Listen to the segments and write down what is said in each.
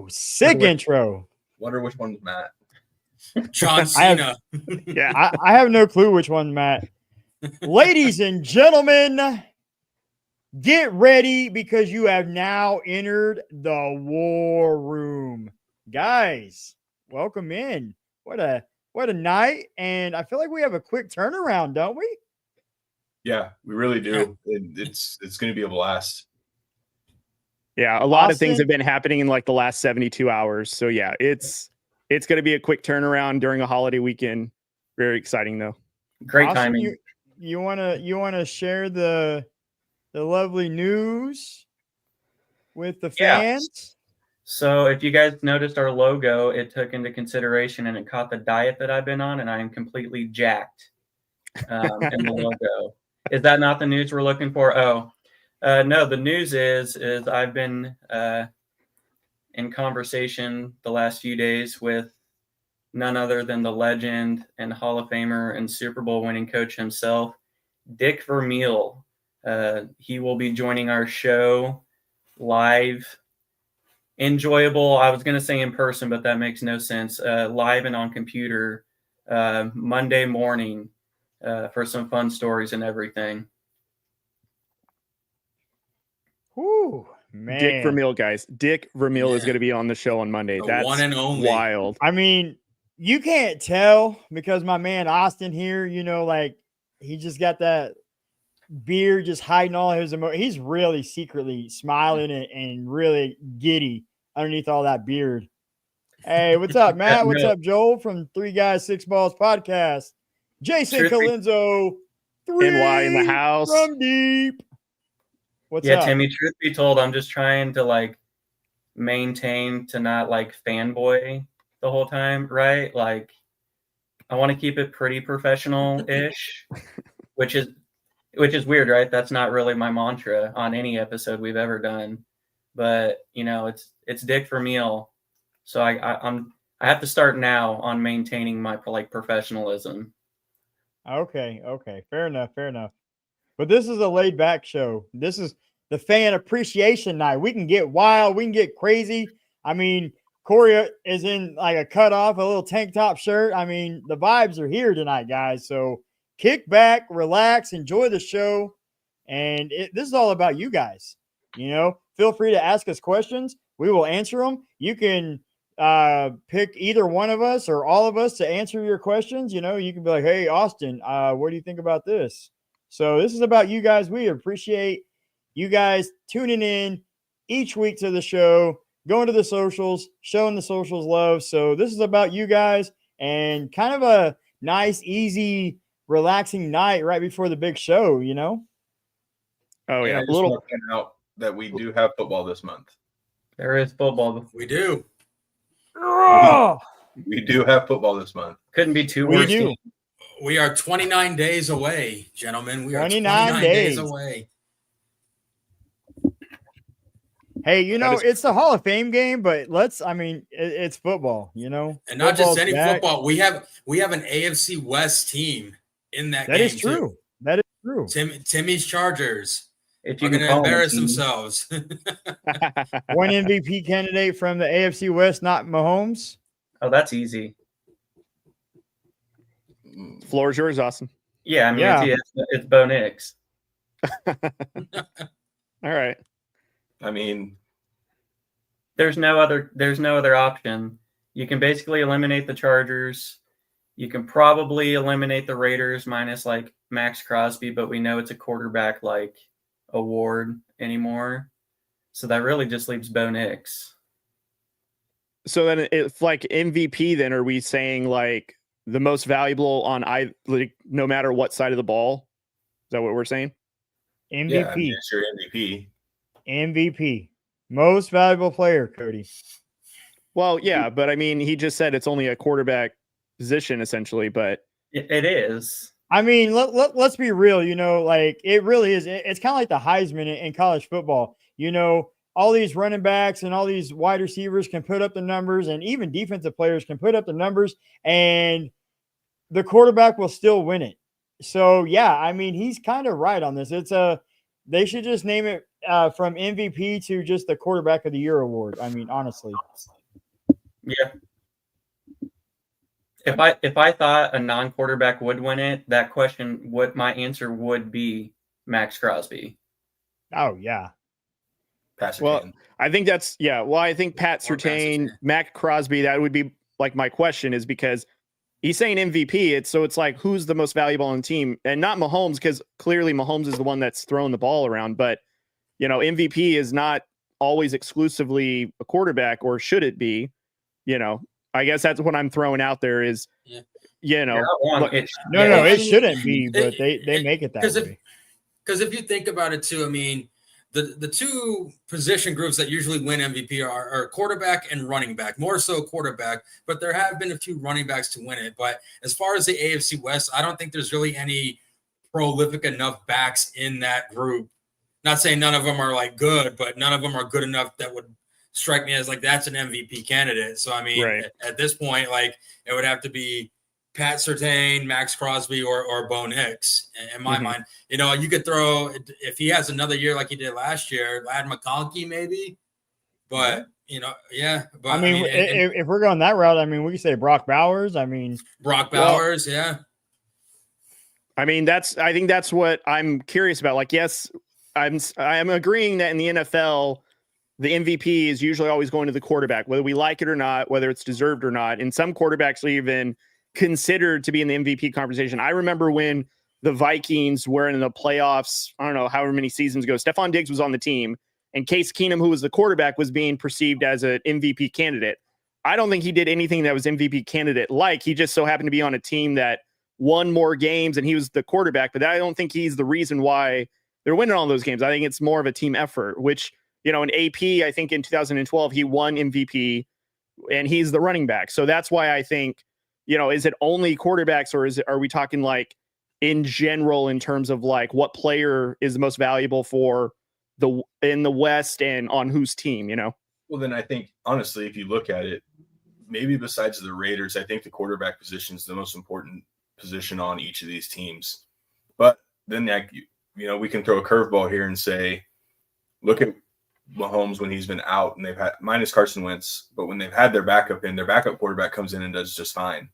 Whoa, sick intro. Wonder which one's Matt. John Cena. I have no clue which one's Matt. Ladies and gentlemen, get ready because you have now entered the war room. Guys, welcome in. What a night. And I feel like we have a quick turnaround, don't we? Yeah, we really do. It's going to be a blast. Yeah, a lot of things have been happening in like the last 72 hours. So yeah, it's going to be a quick turnaround during a holiday weekend. Very exciting though. Great timing. You want to share the lovely news with the fans? Yeah. So if you guys noticed our logo, it took into consideration and it caught the diet that I've been on, and I am completely jacked in the logo. Is that not the news we're looking for? No, the news is I've been in conversation the last few days with none other than the legend and Hall of Famer and Super Bowl winning coach himself, Dick Vermeil. He will be joining our show live. Enjoyable. I was going to say in person, but that makes no sense. Live and on computer Monday morning for some fun stories and everything. Whew, man. Dick Vermeil, guys. Dick Vermeil is going to be on the show on Monday. That's one and only. Wild. I mean, you can't tell because my man Austin here, like he just got that beard just hiding all his emotions. He's really secretly smiling and really giddy underneath all that beard. Hey, what's up, Matt? What's up, Joel from 3 Guys 6 Balls podcast? Jason Colenso, 3 NY in the house from deep. What's up? Yeah, Timmy, truth be told, I'm just trying to maintain to not fanboy the whole time, right? I want to keep it pretty professional-ish, which is weird, right? That's not really my mantra on any episode we've ever done. But it's Dick Vermeil, so I have to start now on maintaining my professionalism. Okay, fair enough. But this is a laid back show. This is the fan appreciation night. We can get wild, we can get crazy. I mean, Cory is in a cutoff, a little tank top shirt. I mean, the vibes are here tonight, guys. So kick back, relax, enjoy the show. And this is all about you guys. Feel free to ask us questions. We will answer them. You can pick either one of us or all of us to answer your questions. You can be like, hey, Austin, what do you think about this? So this is about you guys. We appreciate you guys tuning in each week to the show, going to the socials, showing the socials love. So this is about you guys and kind of a nice, easy, relaxing night right before the big show, Oh, yeah. A little out that we do have football this month. There is football. We do. Oh! We do have football this month. Couldn't be too worse. We are 29 days away, gentlemen. We are 29 days away. Hey, it's the Hall of Fame game, but it's football, And not Football's just any back. football. We have an AFC West team in that game. That is true. Too. That is true. Timmy's Chargers if you are going to embarrass themselves. One MVP candidate from the AFC West, not Mahomes. Oh, that's easy. Floor is yours, Austin. Yeah, it's Bo Nix. All right. I mean, there's no other option. You can basically eliminate the Chargers. You can probably eliminate the Raiders minus Max Crosby, but we know it's a quarterback award anymore. So that really just leaves Bo Nix. So then it's MVP, then are we saying the most valuable on no matter what side of the ball? Is that what we're saying? MVP. Yeah, it's your MVP. MVP. Most valuable player, Cody. Well, yeah, but I mean, he just said it's only a quarterback position essentially, but it is. I mean, let's be real, it really is. It's kind of like the Heisman in college football. All these running backs and all these wide receivers can put up the numbers, and even defensive players can put up the numbers, and the quarterback will still win it. So, yeah, I mean, he's kind of right on this. They should just name it from MVP to just the quarterback of the year award. I mean, honestly. Yeah. If I thought a non-quarterback would win it, that question my answer would be Max Crosby. Oh yeah. Pat Well, Surtain. I think that's Well, I think Pat Or Pat Surtain, Surtain. Mac Crosby. That would be like my question is because he's saying MVP. It's like who's the most valuable on the team, and not Mahomes because clearly Mahomes is the one that's throwing the ball around. But MVP is not always exclusively a quarterback, or should it be? I guess that's what I'm throwing out there is, Yeah. No, Yeah, it shouldn't be, but they make it that because way. Because if you think about it too, I mean, the two position groups that usually win MVP are quarterback and running back, more so quarterback, but there have been a few running backs to win it. But as far as the AFC West, I don't think there's really any prolific enough backs in that group. Not saying none of them are like good, but none of them are good enough that would strike me as like that's an MVP candidate. So I mean, Right. at this point, like it would have to be Pat Surtain, Max Crosby, or Bo Nix. In my mind, you could throw if he has another year like he did last year, Lad McConkey maybe. But yeah. But I mean, if we're going that route, I mean, we could say Brock Bowers. I mean, Brock Bowers, yeah. I mean, I think that's what I'm curious about. Like, yes, I'm agreeing that in the NFL, the MVP is usually always going to the quarterback, whether we like it or not, whether it's deserved or not. And some quarterbacks are even considered to be in the MVP conversation. I remember when the Vikings were in the playoffs, I don't know, however many seasons ago, Stephon Diggs was on the team, and Case Keenum, who was the quarterback, was being perceived as an MVP candidate. I don't think he did anything that was MVP candidate-like. He just so happened to be on a team that won more games, and he was the quarterback, but I don't think he's the reason why they're winning all those games. I think it's more of a team effort, which, in AP, I think in 2012, he won MVP, and he's the running back. So that's why I think, is it only quarterbacks, or are we talking like in general in terms of like what player is the most valuable for in the West and on whose team, Well, then I think, honestly, if you look at it, maybe besides the Raiders, I think the quarterback position is the most important position on each of these teams. But then, we can throw a curveball here and say, look at Mahomes when he's been out and they've had minus Carson Wentz, but when they've had their backup quarterback comes in and does just fine,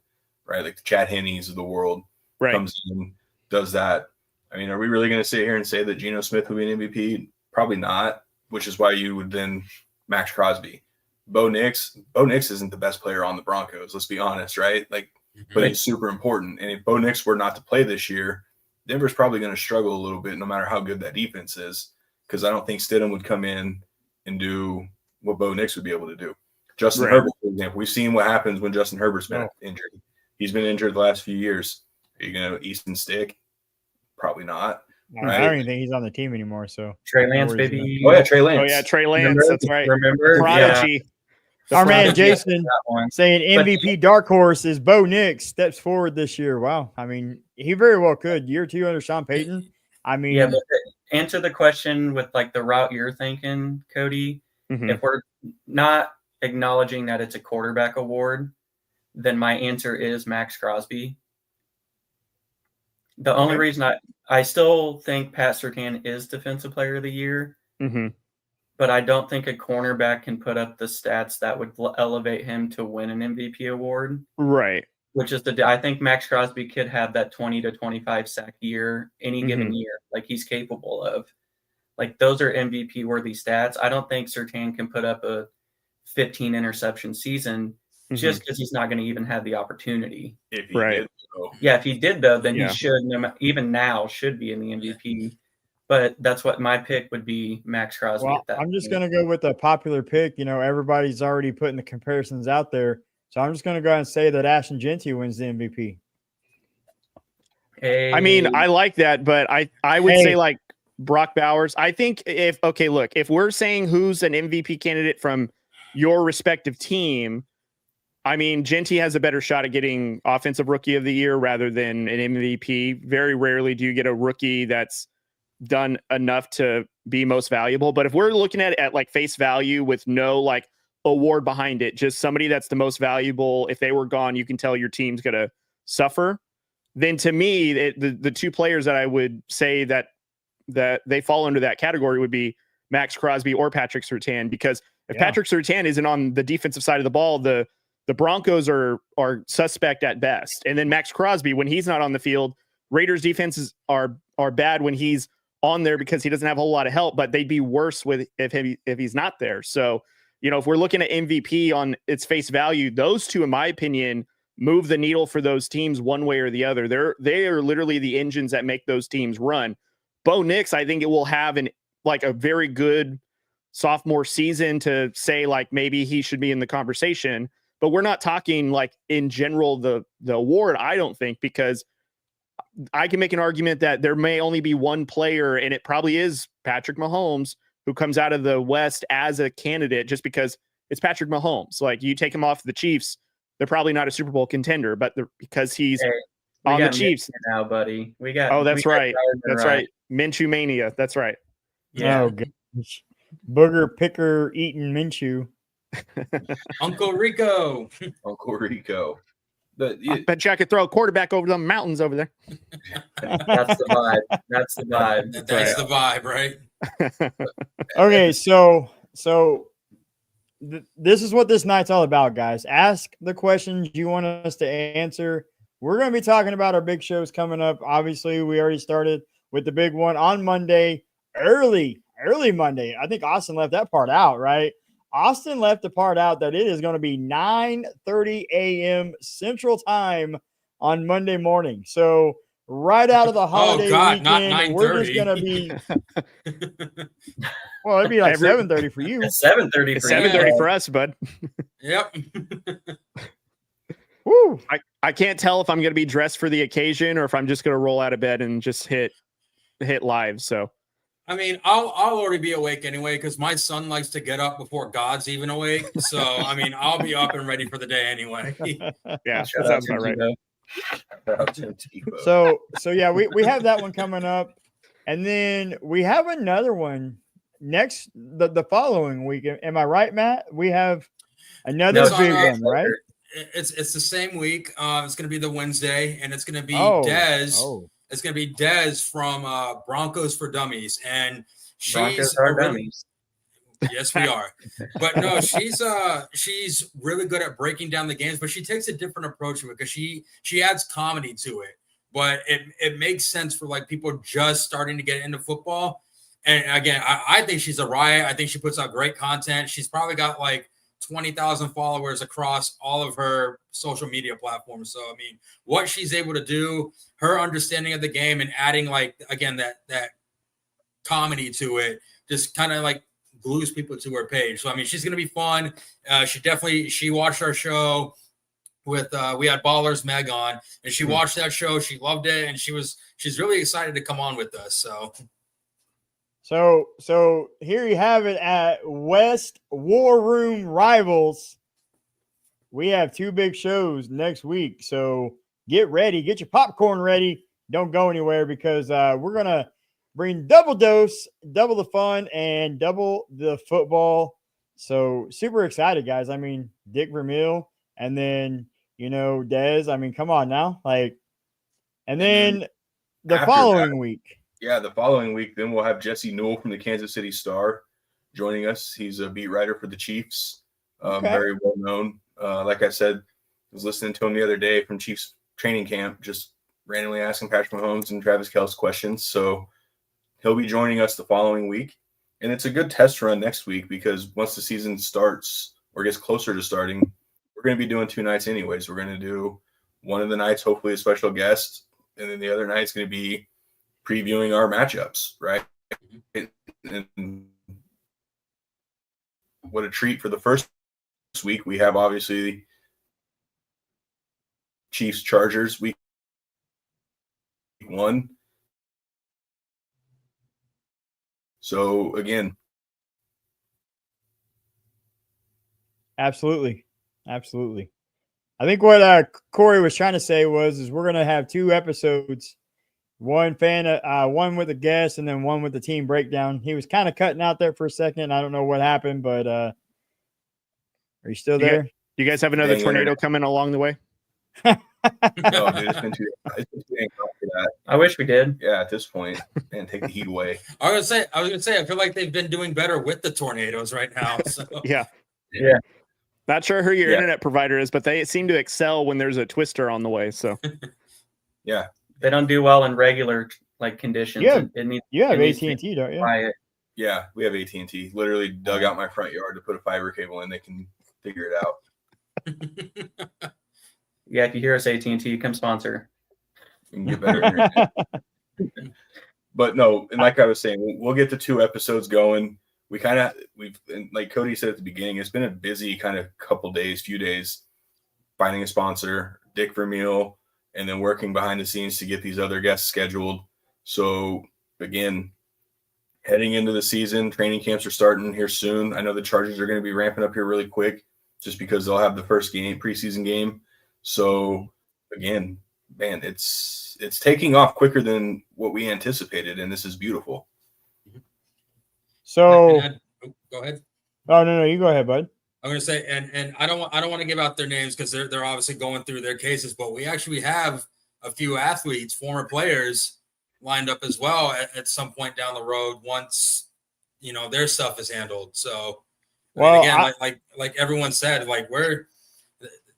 right? Like the Chad Henneys of the world comes in, does that. I mean, are we really going to sit here and say that Geno Smith will be an MVP? Probably not, which is why you would then Max Crosby. Bo Nix isn't the best player on the Broncos. Let's be honest, right? Like, but he's super important. And if Bo Nix were not to play this year, Denver's probably going to struggle a little bit, no matter how good that defense is. Because I don't think Stidham would come in and do what Bo Nix would be able to do. Justin Herbert, for example, we've seen what happens when Justin Herbert's been injured. He's been injured the last few years. Are you going to Easton Stick? Probably not. I don't even think he's on the team anymore. So Trey Lance, baby. Oh yeah, Trey Lance. Oh yeah, Trey Lance. That's right. Remember? Prodigy. Yeah. Our man Jason saying MVP dark horse is Bo Nix steps forward this year. Wow. I mean, he very well could. Year 2 under Sean Payton. I mean, yeah, but answer the question with like the route you're thinking, Cody. Mm-hmm. If we're not acknowledging that it's a quarterback award, then my answer is Max Crosby. The only reason I still think Pat Surtain is Defensive Player of the Year, but I don't think a cornerback can put up the stats that would elevate him to win an MVP award. Right. Which is I think Max Crosby could have that 20 to 25 sack year any given year, like he's capable of. Like those are MVP worthy stats. I don't think Surtain can put up a 15 interception season just because he's not going to even have the opportunity. If he did, though. Yeah, if he did though, then he should even now should be in the MVP. But that's what my pick would be, Max Crosby. Well, I'm just going to go with a popular pick. Everybody's already putting the comparisons out there. So I'm just going to go ahead and say that Ashton Genty wins the MVP. Hey. I mean, I like that, but I would say like Brock Bowers. I think if we're saying who's an MVP candidate from your respective team, I mean, Genty has a better shot at getting Offensive Rookie of the Year rather than an MVP. Very rarely do you get a rookie that's done enough to be most valuable. But if we're looking at like face value with no like award behind it, just somebody that's the most valuable, if they were gone, you can tell your team's going to suffer. Then to me, the two players that I would say that they fall under that category would be Max Crosby or Patrick Surtain, because if Yeah. Patrick Surtain isn't on the defensive side of the ball, the Broncos are suspect at best. And then Max Crosby, when he's not on the field, Raiders defenses are bad when he's on there because he doesn't have a whole lot of help, but they'd be worse if he's not there. So, if we're looking at MVP on its face value, those two, in my opinion, move the needle for those teams one way or the other. They are literally the engines that make those teams run. Bo Nix, I think it will have a very good sophomore season to say like maybe he should be in the conversation, but we're not talking like in general the award, I don't think, because I can make an argument that there may only be one player, and it probably is Patrick Mahomes, who comes out of the West as a candidate just because it's Patrick Mahomes. Like, you take him off the Chiefs, they're probably not a Super Bowl contender, but because he's on the Chiefs now, buddy. That's right. That's right. Minshew mania. That's right. Yeah. Oh, gosh. Booger picker eating Minshew. Uncle Rico. Uncle Rico. I bet you I could throw a quarterback over the mountains over there. That's the vibe. That's the vibe. That's the vibe, right? Okay, so this is what this night's all about, guys. Ask the questions you want us to answer. We're going to be talking about our big shows coming up. Obviously, we already started with the big one on Monday, early Monday. I think Austin left that part out, right? Austin left the part out that it is going to be 9:30 a.m. Central Time on Monday morning. So right out of the holiday God, not weekend, we're just 9:30. going to be well, it'd be like 7:30 for you. It's 7:30 It's for you. 7:30 for us, bud. Yep. Woo. I can't tell if I'm going to be dressed for the occasion or if I'm just going to roll out of bed and just hit live. So, I mean, I'll already be awake anyway because my son likes to get up before God's even awake. So, I mean, I'll be up and ready for the day anyway. yeah, Shout that out sounds to about right. Tebow. So yeah, we have that one coming up, and then we have another one next the following week. Am I right, Matt? We have another No, big it's one, right? It's the same week. It's going to be the Wednesday, and it's going to be Oh, Dez. oh. It's going to be Dez from Broncos for Dummies, and Broncos she's are dummies. Yes, we are. But no, she's really good at breaking down the games, but she takes a different approach to it because she adds comedy to it. But it makes sense for like people just starting to get into football. And again, I think she's a riot. I think she puts out great content. She's probably got like 20,000 followers across all of her social media platforms. So I mean, what she's able to do, her understanding of the game and adding like again that comedy to it, just kind of like glues people to her page. So I mean, she's gonna be fun. She watched our show with we had Ballers Meg on, and she watched that show. She loved it, and she's really excited to come on with us. So here you have it at West War Room Rivals. We have two big shows next week. So get ready, get your popcorn ready. Don't go anywhere because we're going to bring double dose, double the fun, and double the football. So super excited, guys. I mean, Dick Vermeil and then, Dez. I mean, come on now. And then the following week. Yeah, the following week, then we'll have Jesse Newell from the Kansas City Star joining us. He's a beat writer for the Chiefs, very well known. Like I said, I was listening to him the other day from Chiefs training camp, just randomly asking Patrick Mahomes and Travis Kelce questions. So he'll be joining us the following week. And it's a good test run next week because once the season starts or gets closer to starting, we're going to be doing 2 nights anyways. We're going to do one of the nights, hopefully a special guest, and then the other night's going to be previewing our matchups, right? And what a treat for the first week. We have obviously Chiefs Chargers week 1. So again, Absolutely. I think what Cory was trying to say is we're going to have 2 episodes. One with a guest and then one with the team breakdown. He was kind of cutting out there for a second. I don't know what happened, but are you still there? You guys have another tornado coming along the way? No, dude, it's been too dang hot for that. I wish we did. Yeah, at this point, and take the heat away. I was gonna say, I feel like they've been doing better with the tornadoes right now. So. Yeah. Yeah. Not sure who your Yeah. internet provider is, but they seem to excel when there's a twister on the way. So Yeah, They don't do well in regular like conditions. Yeah. It needs, You have it needs to be AT&T, don't you? quiet. yeah, we have AT&T. Literally dug out my front yard to put a fiber cable in. They can figure it out. Yeah, if you hear us, AT&T, come sponsor. We can get better internet. But no, and like I was saying, we'll get the 2 episodes going. We've and like Cody said at the beginning, it's been a busy kind of few days, finding a sponsor, Dick Vermeil, and then working behind the scenes to get these other guests scheduled. So again, heading into the season, training camps are starting here soon. I know the Chargers are going to be ramping up here really quick just because they'll have the first preseason game. So again, man, it's taking off quicker than what we anticipated, and this is beautiful. So, Go ahead. oh no, you go ahead, bud. I'm gonna say, and I don't want to give out their names because they're obviously going through their cases, but we actually have a few athletes, former players, lined up as well at some point down the road once their stuff is handled. So, Well, again, like everyone said, like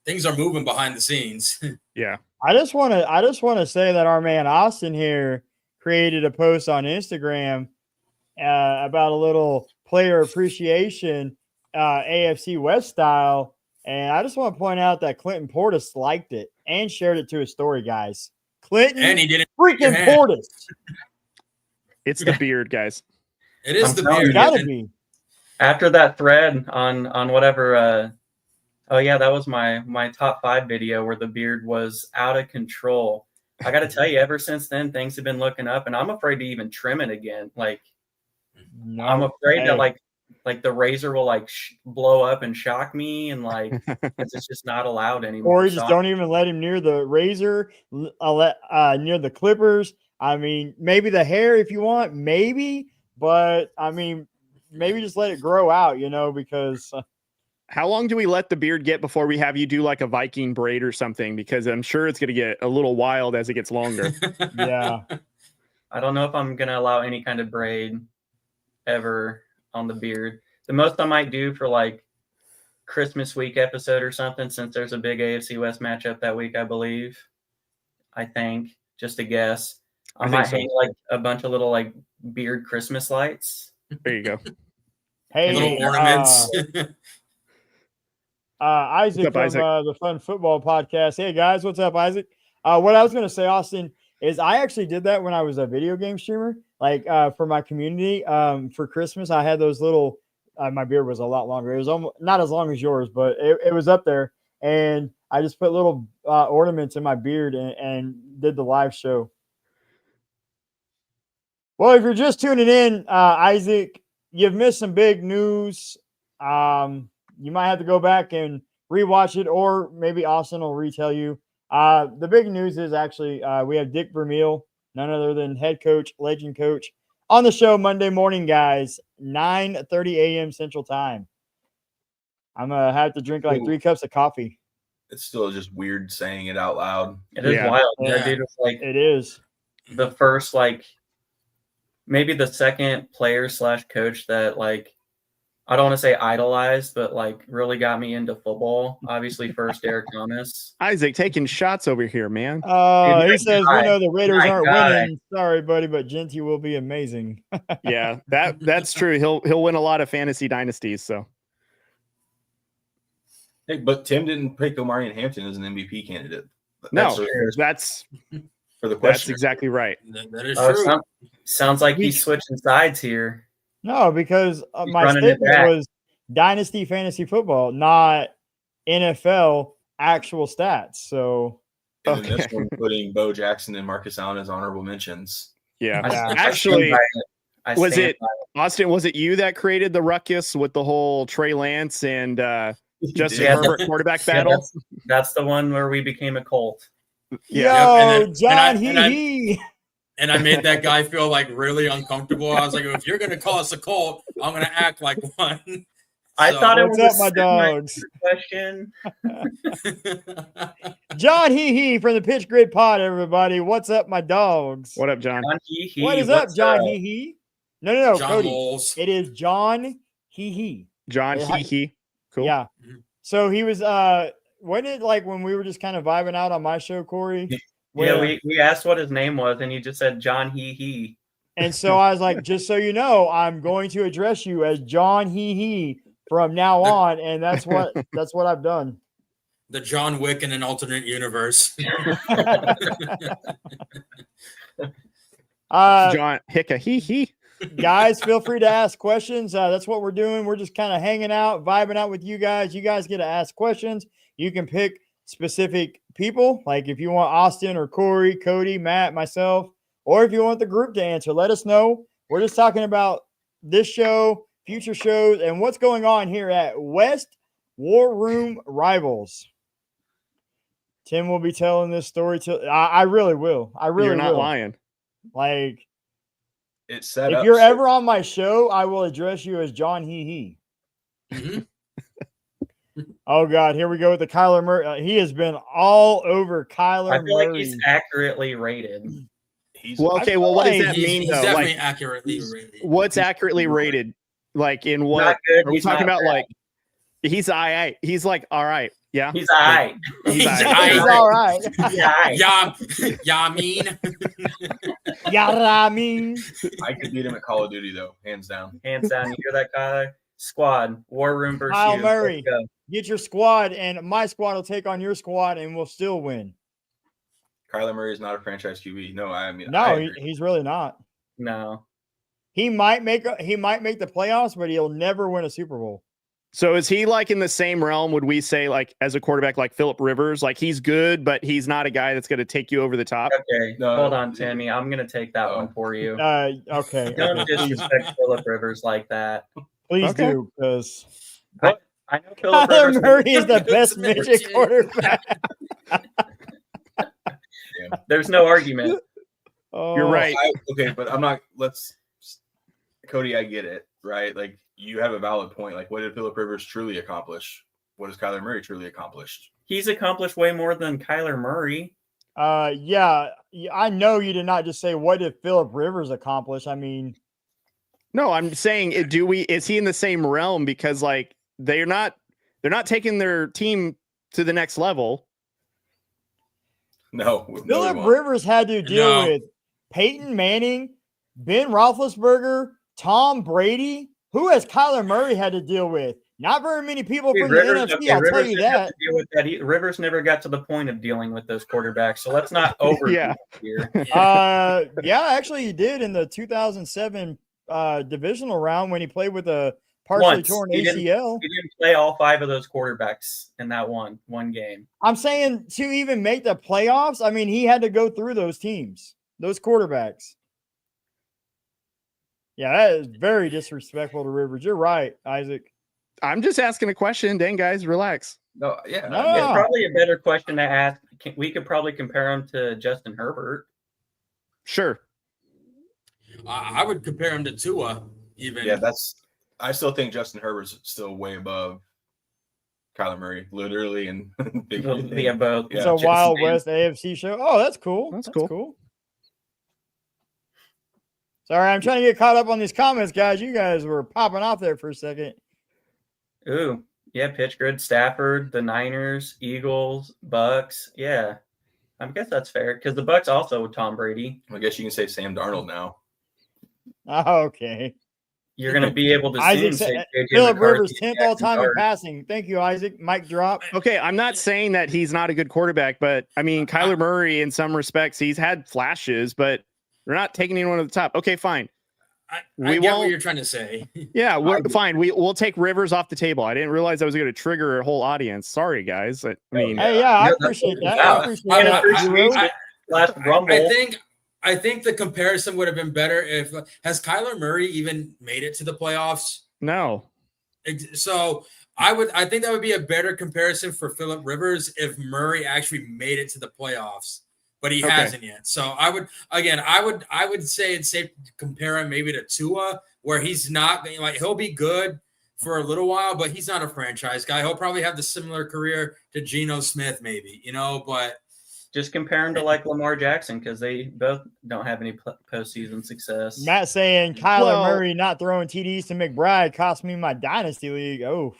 things are moving behind the scenes. yeah. I just want to say that our man Austin here created a post on Instagram about a little player appreciation, AFC West style, and I just want to point out that Clinton Portis liked it and shared it to his story, guys. Clinton And he didn't freaking Portis. It's the beard, guys. It is I'm the telling beard. It's gotta and- be. After that thread on whatever, oh yeah, that was my top 5 video where the beard was out of control. I got to tell you, ever since then, things have been looking up, and I'm afraid to even trim it again. Like, No, I'm afraid hey. that like the razor will blow up and shock me, and like it's just not allowed anymore. Or you just don't even let him near the razor, near the clippers. I mean, maybe the hair if you want, maybe, but I mean, maybe just let it grow out, because How long do we let the beard get before we have you do like a Viking braid or something? Because I'm sure it's going to get a little wild as it gets longer. yeah. I don't know if I'm gonna allow any kind of braid ever on the beard. The most I might do for like Christmas week episode or something, since there's a big AFC West matchup that week, I believe. I think, just a guess. I might hang like a bunch of little like beard Christmas lights. There you go. Hey, Little ornaments. Isaac up, from Isaac? The Fun Football Podcast. Hey guys, what's up, Isaac? What I was going to say, Austin, is I actually did that when I was a video game streamer, like for my community. For Christmas, I had those little. My beard was a lot longer. It was almost not as long as yours, but it was up there, and I just put little ornaments in my beard and did the live show. Well, if you're just tuning in, Isaac, you've missed some big news. You might have to go back and rewatch it, or maybe Austin will retell you. The big news is actually we have Dick Vermeil, none other than head coach, legend coach, on the show Monday morning, guys, 9:30 a.m. Central Time. I'm going to have to drink like 3 cups of coffee. It's still just weird saying it out loud. It is Yeah. wild. Yeah. That dude was like It is. the first, like maybe the second player / coach that like, I don't want to say idolized, but like really got me into football. Obviously, first Derek Thomas. Isaac taking shots over here, man. He my says, God. we know the Raiders My aren't God. winning. Sorry, buddy, but Genty will be amazing. Yeah, that's true. He'll win a lot of fantasy dynasties. So Hey, but Tim didn't pick Omarion Hampton as an MVP candidate. no, That's that's for the question. exactly right. That is Oh, true. sounds like he's switching sides here. No, because my running it statement back. was dynasty fantasy football, not NFL actual stats. So And then this Okay. one putting Bo Jackson and Marcus Allen as honorable mentions. Yeah, Yeah. actually, I was stand it by Austin? Was it you that created the ruckus with the whole Trey Lance and Justin Yeah, Herbert quarterback Yeah, battle? that's the one where we became a cult. Yeah. yo, and John, and I- he. And I made that guy feel like really uncomfortable. I was like, if you're going to call us a cult, I'm going to act like one. I thought it What's was up, my dogs? question. John Hee from the Pitch Grid Pod, everybody. What's up, my dogs? What up, John? John Hee-hee, What is up, what's John up? Hee? No, John Cody. Moles. It is John Hee. John Hee. Cool. Yeah. So he was wasn't it like when we were just kind of vibing out on my show, Corey? Yeah, we asked what his name was, and he just said John Hee-hee. And so I was like, just so you know, I'm going to address you as John Hee from now on, and that's what I've done. The John Wick in an alternate universe. John Hicka Hee. Guys, feel free to ask questions. That's what we're doing. We're just kind of hanging out, vibing out with you guys. You guys get to ask questions. You can pick specific people, like if you want Austin or Corey, Cody, Matt, myself, or if you want the group to answer, let us know. We're just talking about this show, future shows, and what's going on here at West War Room Rivals. Tim will be telling this story I really will. I really You're not will. lying. Like, It's set if up. you're ever on my show, I will address you as John Hee. Mhm. Oh God, here we go with the Kyler Murray. He has been all over Kyler I feel Murray. like he's accurately rated. Well, okay. Well, what does that He's mean, though? definitely Like, accurately rated. what's accurately rated? Like, in what? Not good. Are we he's talking not about? bad. Like, he's all right. He's like, all right. Yeah. He's all right. He's all He's right. all right. He's all right. Yeah, mean. Yeah, I mean, I could beat him at Call of Duty though, hands down. Hands down. You hear that, Kyler? Squad. War Room versus Kyle you. Murray. Let's go. get your squad, and my squad will take on your squad, and we'll still win. Kyler Murray is not a franchise QB. No, I mean, I No, agree. he's really not. No. He might make the playoffs, but he'll never win a Super Bowl. So is he like in the same realm? Would we say, like, as a quarterback, like Phillip Rivers, like he's good, but he's not a guy that's going to take you over the top? Okay. No. Hold on, Timmy. I'm going to take that one for you. Okay. Don't okay, please, disrespect Phillip Rivers like that. please Okay. do, because I know Phillip Kyler Rivers. Murray is the best midget quarterback. There's no argument. Oh, You're right. Okay, but I'm not. Cody, I get it, right? Like, you have a valid point. Like, what did Phillip Rivers truly accomplish? What has Kyler Murray truly accomplished? He's accomplished way more than Kyler Murray. Yeah, I know you did not just say what did Phillip Rivers accomplish. I mean, No, I'm saying, is he in the same realm? Because like they're not taking their team to the next level. No, Phillip won't. Rivers had to deal No. with Peyton Manning, Ben Roethlisberger, Tom Brady. Who has Kyler Murray had to deal with? Not very many people from the NFC. I'll tell you didn't have that. to deal with that. Rivers never got to the point of dealing with those quarterbacks, so let's not over Yeah. here. Yeah, actually, he did in the 2007 divisional round when he played with a partially Once. torn He didn't- ACL. He didn't play all 5 of those quarterbacks in that one game. I'm saying to even make the playoffs, I mean, he had to go through those teams, those quarterbacks. Yeah, that is very disrespectful to Rivers. You're right, Isaac. I'm just asking a question. Dang, guys, relax. No, yeah. No. It's Ah. probably a better question to ask. We could probably compare him to Justin Herbert. Sure. I would compare him to Tua, even. Yeah, I still think Justin Herbert's still way above Kyler Murray, literally, and big. Yeah, both. Yeah, It's a just Wild name- West AFC show. Oh, that's cool. That's cool. Sorry, I'm trying to get caught up on these comments, guys. You guys were popping off there for a second. Ooh, yeah, pitch grid, Stafford, the Niners, Eagles, Bucks. Yeah, I guess that's fair because the Bucks also with Tom Brady. I guess you can say Sam Darnold now. Oh, okay. You're going to be able to see Isaac him said, say JJ Phillip McCarthy Rivers, and 10th all Jackson time in Dart. passing. Thank you, Isaac. Mic drop. Okay, I'm not saying that he's not a good quarterback, but I mean, Kyler Murray, in some respects, he's had flashes, but they're not taking anyone to the top. Okay, fine. I We get what won't- you're trying to say. Yeah, we're fine. We'll take Rivers off the table. I didn't realize I was going to trigger a whole audience. Sorry, guys. I mean, Hey, yeah, I Yeah, appreciate that. yeah. I appreciate I that. appreciate You will? it. Last Rumble. I think the comparison would have been better if has Kyler Murray even made it to the playoffs? no. So I think that would be a better comparison for Phillip Rivers if Murray actually made it to the playoffs, but he Okay. hasn't yet. So I would say it's safe to compare him maybe to Tua, where he's not like he'll be good for a little while, but he's not a franchise guy. He'll probably have the similar career to Geno Smith, maybe, but just compare him to like Lamar Jackson because they both don't have any postseason success. Matt saying Kyler Murray not throwing TDs to McBride cost me my dynasty league. Oh,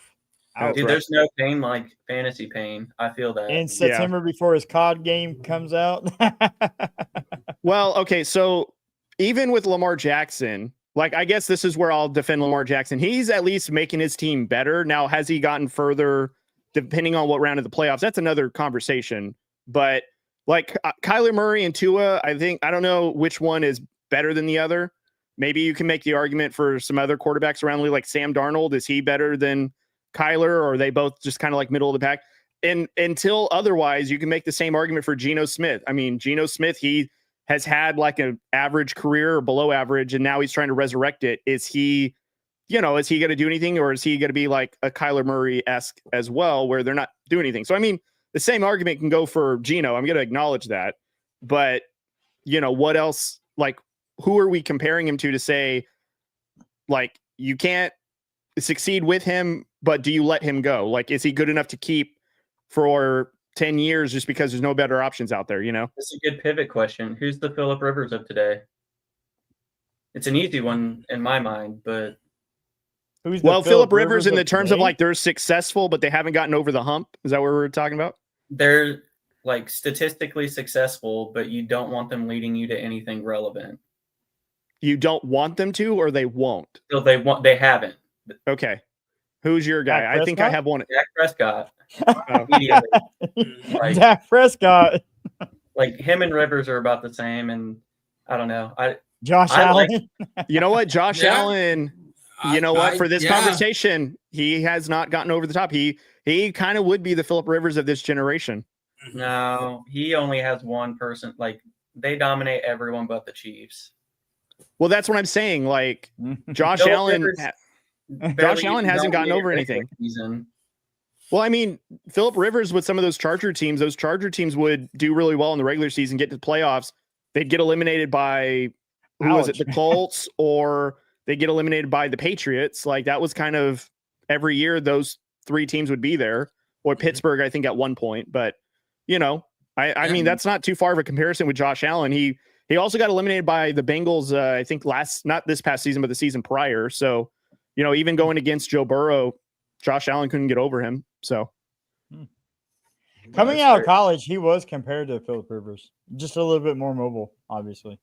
dude, there's no pain like fantasy pain. I feel that in September before his COD game comes out. Well, okay, so even with Lamar Jackson, like I guess this is where I'll defend Lamar Jackson. He's at least making his team better. Now, has he gotten further depending on what round of the playoffs? That's another conversation. But like Kyler Murray and Tua, I don't know which one is better than the other. Maybe you can make the argument for some other quarterbacks around the league, like Sam Darnold. Is he better than Kyler, or are they both just kind of like middle of the pack? And until otherwise, you can make the same argument for Geno Smith. I mean, Geno Smith, he has had like an average career or below average, and now he's trying to resurrect it. Is he going to do anything, or is he going to be like a Kyler Murray-esque as well, where they're not doing anything? So, I mean, the same argument can go for Geno. I'm going to acknowledge that. But, what else? Like, who are we comparing him to say, like, you can't succeed with him, but do you let him go? Like, is he good enough to keep for 10 years just because there's no better options out there, That's a good pivot question. Who's the Phillip Rivers of today? It's an easy one in my mind, but Phillip Rivers in the terms of like they're successful, but they haven't gotten over the hump. Is that what we're talking about? They're like statistically successful, but you don't want them leading you to anything relevant. You don't want them to, or they won't? So they haven't. Okay. Who's your guy? I think I have one. Dak Prescott. Dak Prescott. Like him and Rivers are about the same, and I don't know. Josh Allen. You know what? Josh Allen. You know what? For this yeah. conversation, he has not gotten over the top. He kind of would be the Phillip Rivers of this generation. No, he only has one person. Like they dominate everyone but the Chiefs. Well, that's what I'm saying. Like Josh Allen. Josh Allen hasn't gotten over anything. Well, I mean, Phillip Rivers with some of those Charger teams would do really well in the regular season, get to the playoffs. They'd get eliminated by, the Colts, or they get eliminated by the Patriots. Like that was kind of every year those three teams would be there, or Pittsburgh, I think at one point. But, I mean, that's not too far of a comparison with Josh Allen. He also got eliminated by the Bengals, I think not this past season, but the season prior. So, even going against Joe Burrow, Josh Allen couldn't get over him. So coming out of college, he was compared to Phillip Rivers, just a little bit more mobile, obviously.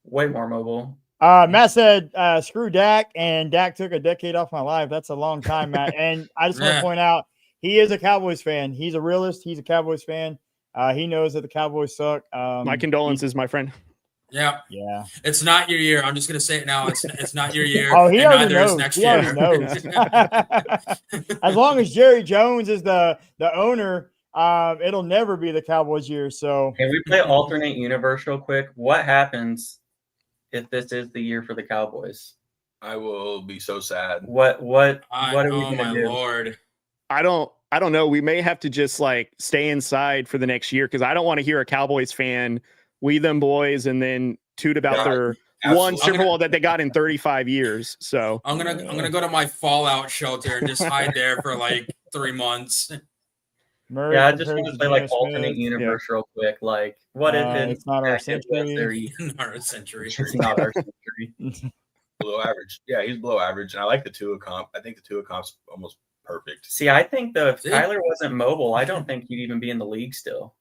Way more mobile. Matt said, screw Dak, and Dak took a decade off my life. That's a long time, Matt. And I just want to point out, he is a Cowboys fan. He's a realist. He's a Cowboys fan. He knows that the Cowboys suck. My condolences, my friend. Yeah. Yeah. It's not your year. I'm just going to say it now. It's not your year. Oh, he already neither knows. is next He year. already knows. As long as Jerry Jones is the owner, it'll never be the Cowboys' year. So can we play alternate universe real quick? What happens if this is the year for the Cowboys? I will be so sad. What are we going to do? Lord. I don't know. We may have to just like stay inside for the next year, because I don't want to hear a Cowboys fan, we them boys, and then toot about their one Super Bowl that they got in 35 years. So I'm gonna go to my fallout shelter and just hide there for like 3 months. Murray, I just want to say like alternate universe real quick. Like, what if it's not our century? Not our century. It's not our century. Below average. Yeah, he's below average. And I like the Tua comp. I think the Tua comp's almost perfect. See, I think if Kyler wasn't mobile, I don't think he'd even be in the league still.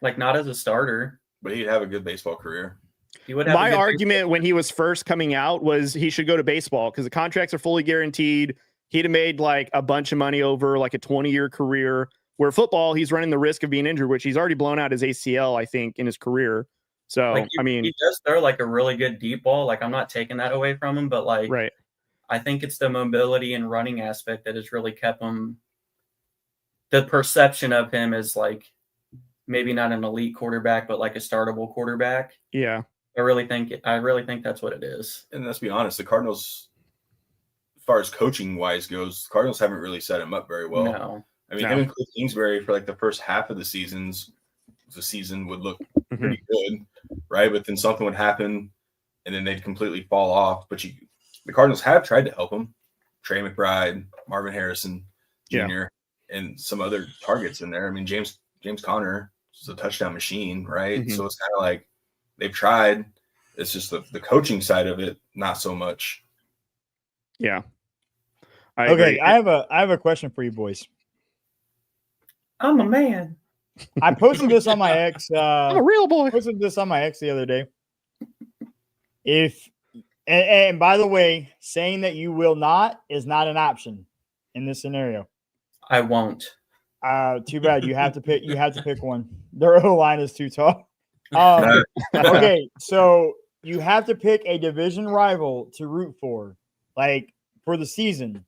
Like, not as a starter. But he'd have a good baseball career. He would have my argument when he was first coming out was he should go to baseball, because the contracts are fully guaranteed. He'd have made like a bunch of money over like a 20-year career, where football, he's running the risk of being injured, which he's already blown out his ACL, I think, in his career. So, like, he does throw like a really good deep ball. Like, I'm not taking that away from him, but like, right. I think it's the mobility and running aspect that has really kept him. The perception of him as like maybe not an elite quarterback, but like a startable quarterback. Yeah. I really think that's what it is. And let's be honest, the Cardinals, as far as coaching wise goes, the Cardinals haven't really set him up very well. No. I mean, him and Cliff Kingsbury for like the first half of the season would look pretty good, right? But then something would happen, and then they'd completely fall off. But the Cardinals have tried to help him, Trey McBride, Marvin Harrison Jr., and some other targets in there. I mean, James Conner is a touchdown machine, right? Mhm. So it's kind of like they've tried. It's just the coaching side of it, not so much. Yeah. I Okay, agree. I have a question for you boys. I'm a man. I posted this on my ex. I'm a real boy. Posted this on my ex the other day. And by the way, saying that you will not is not an option in this scenario. I won't. Too bad. You have to pick. You have to pick one. Their O line is too tall. Okay, so you have to pick a division rival to root for, like for the season.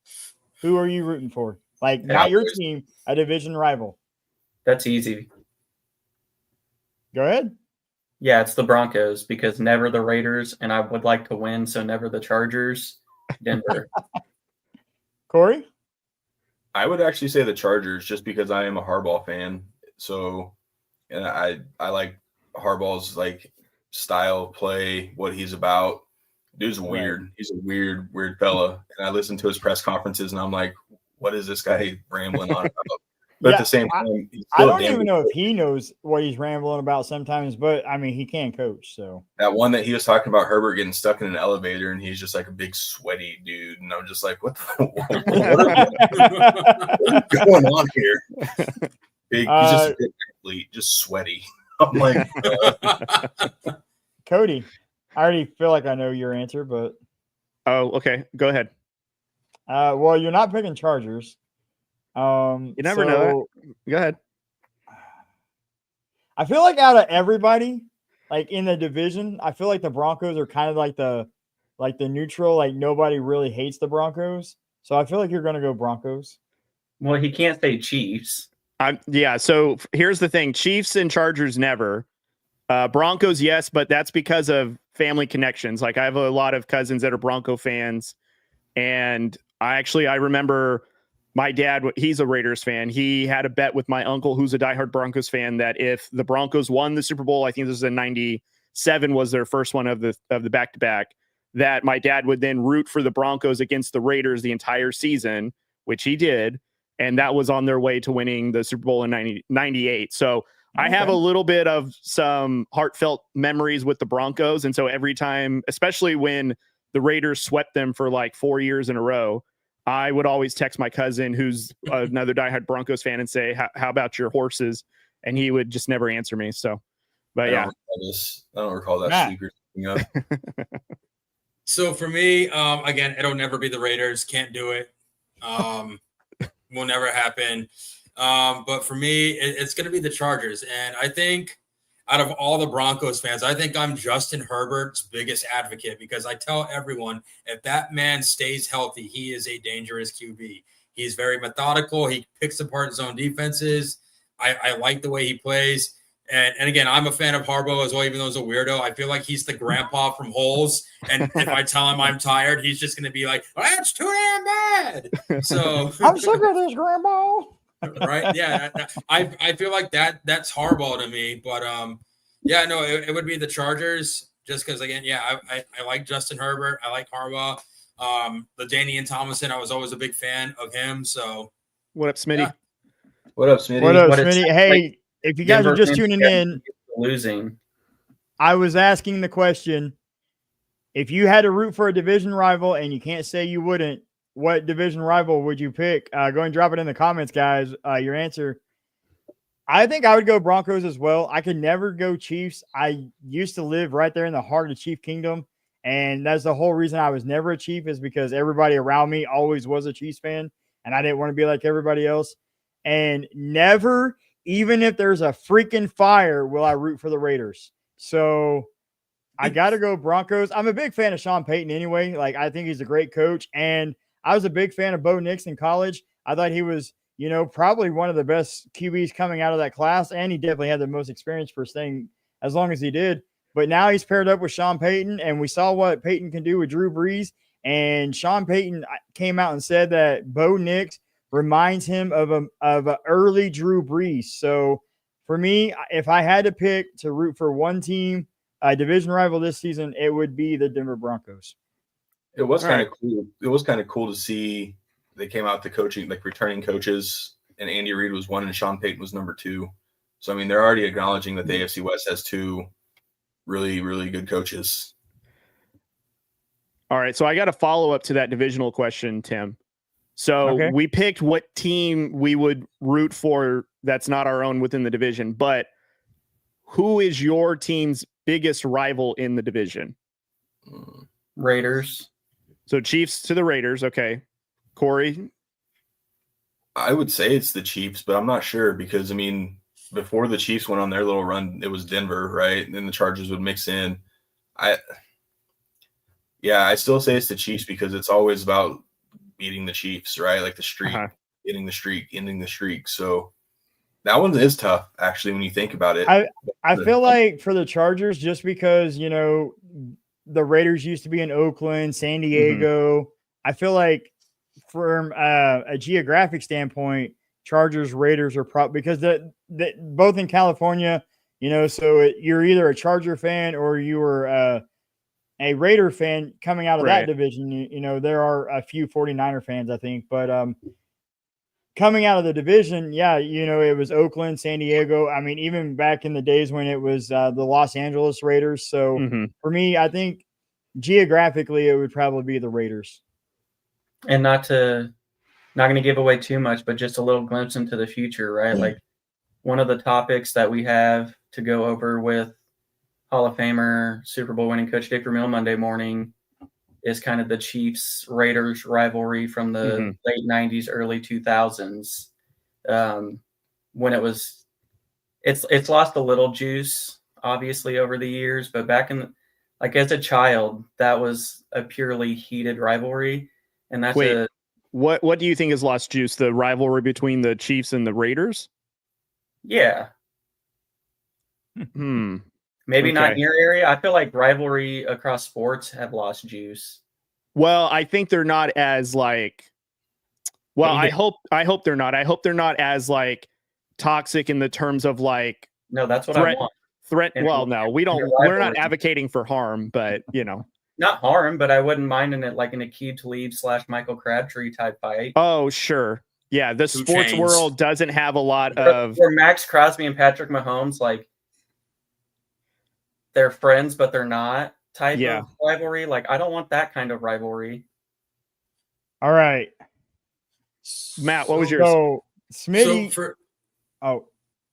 Who are you rooting for? Like not your team, a division rival. That's easy. Go ahead. Yeah, it's the Broncos because never the Raiders, and I would like to win, so never the Chargers. Denver. Cory? I would actually say the Chargers just because I am a Harbaugh fan. So, and I like Harbaugh's like style play, what he's about. Dude's weird. Right. He's a weird fella. And I listen to his press conferences and I'm like, what is this guy rambling on about? But at the same time, I don't even know if he knows what he's rambling about sometimes, but I mean, he can coach. So that one that he was talking about, Herbert getting stuck in an elevator and he's just like a big sweaty dude. And I'm just like, what is going on here? He's just a big athlete, just sweaty. I'm like, Cody, I already feel like I know your answer, but. Oh, okay. Go ahead. Well, you're not picking Chargers. You never know. Go ahead. I feel like out of everybody, like in the division, I feel like the Broncos are kind of like the neutral. Like nobody really hates the Broncos, so I feel like you're going to go Broncos. Well, he can't say Chiefs. Yeah. So here's the thing: Chiefs and Chargers never. Broncos, yes, but that's because of family connections. Like I have a lot of cousins that are Bronco fans, and I remember. My dad, he's a Raiders fan. He had a bet with my uncle, who's a diehard Broncos fan, that if the Broncos won the Super Bowl, I think this was in '97, was their first one of the back-to-back, that my dad would then root for the Broncos against the Raiders the entire season, which he did, and that was on their way to winning the Super Bowl in '98. So I have a little bit of some heartfelt memories with the Broncos, and so every time, especially when the Raiders swept them for like 4 years in a row, I would always text my cousin, who's another diehard Broncos fan, and say, how about your horses? And he would just never answer me. So, but I don't recall that sweep you're thinking of. So for me, again, it'll never be the Raiders. Can't do it. Will never happen. But for me, it's going to be the Chargers. And I think out of all the Broncos fans, I think I'm Justin Herbert's biggest advocate because I tell everyone, if that man stays healthy, he is a dangerous QB. He's very methodical. He picks apart his own defenses. I like the way he plays. And again, I'm a fan of Harbaugh as well, even though he's a weirdo. I feel like he's the grandpa from Holes. And if I tell him I'm tired, he's just going to be like, that's too damn bad. So I'm sick of this, grandma. Right? Yeah. I feel like that's Harbaugh to me. But yeah, no, it would be the Chargers just because, again, yeah, I like Justin Herbert. I like Harbaugh. The Danian Tomlinson, I was always a big fan of him. So what up, Smitty? Yeah. What up, Smitty? What up, Smitty? Hey, if you guys are just tuning in, losing. I was asking the question, if you had to root for a division rival and you can't say you wouldn't, what division rival would you pick? Go and drop it in the comments, guys. Your answer. I think I would go Broncos as well. I could never go Chiefs. I used to live right there in the heart of Chief Kingdom, and that's the whole reason I was never a Chief, is because everybody around me always was a Chiefs fan, and I didn't want to be like everybody else. And never, even if there's a freaking fire, will I root for the Raiders. So I got to go Broncos. I'm a big fan of Sean Payton anyway. Like, I think he's a great coach, and I was a big fan of Bo Nix in college. I thought he was, probably one of the best QBs coming out of that class, and he definitely had the most experience for staying as long as he did. But now he's paired up with Sean Payton, and we saw what Payton can do with Drew Brees. And Sean Payton came out and said that Bo Nix reminds him of an early Drew Brees. So for me, if I had to pick to root for one team, a division rival this season, it would be the Denver Broncos. It was All kind right. of cool. It was kind of cool to see they came out the coaching, like returning coaches, and Andy Reid was one and Sean Payton was number 2. So I mean, they're already acknowledging that the AFC West has 2 really, really good coaches. All right. So I got a follow up to that divisional question, Tim. So Okay. we picked what team we would root for that's not our own within the division, but who is your team's biggest rival in the division? Raiders. So Chiefs to the Raiders. Okay. Cory. I would say it's the Chiefs, but I'm not sure because, I mean, before the Chiefs went on their little run, it was Denver, right? And then the Chargers would mix in. I still say it's the Chiefs because it's always about beating the Chiefs, right? Like the streak, ending the streak. So that one is tough, actually, when you think about it. I feel like for the Chargers, just because, you know, the Raiders used to be in Oakland, San Diego. I feel like from a geographic standpoint, Chargers, Raiders are probably because the both in California, you know, so you're either a Charger fan or you were a Raider fan coming out of that division. You know, there are a few 49er fans, I think, but coming out of the division, you know, it was Oakland, San Diego. I mean, even back in the days when it was the Los Angeles Raiders. So for me, I think geographically, it would probably be the Raiders. And not going to give away too much, but just a little glimpse into the future, right? Like one of the topics that we have to go over with Hall of Famer, Super Bowl winning coach Dick Vermeil Monday morning is kind of the Chiefs Raiders rivalry from the late 90s, early 2000s. When it's lost a little juice, obviously, over the years, but back in like as a child, that was a purely heated rivalry. And that's what do you think has lost juice? The rivalry between the Chiefs and the Raiders? Yeah. Maybe not in your area. I feel like rivalry across sports have lost juice. Well, I think they're not as like. Well, I hope they're not. I hope they're not as like toxic in the terms of like. No, that's what I want. Well, no, we don't. We're not advocating for harm, but you know. Not harm, but I wouldn't mind in it like an Aqib Talib / Michael Crabtree type fight. Oh, sure. Yeah, the sports world doesn't have a lot of. Where Max Crosby and Patrick Mahomes, like, they're friends, but they're not type of rivalry. Like, I don't want that kind of rivalry. All right. Matt, what was yours? So, Smitty. Hold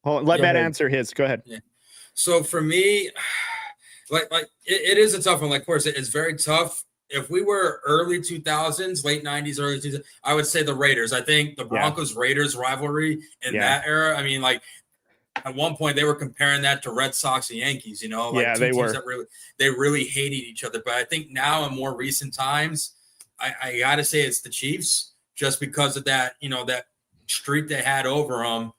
on, let Matt answer his. Go ahead. Yeah. So for me, like it is a tough one. Like, of course, it's very tough. If we were early 2000s, late 90s, early 2000s, I would say the Raiders. I think the Broncos-Raiders rivalry in that era, I mean, like, at one point they were comparing that to Red Sox and Yankees, you know, like two teams that really hated each other. But I think now in more recent times, I got to say it's the Chiefs just because of that, you know, that streak they had over them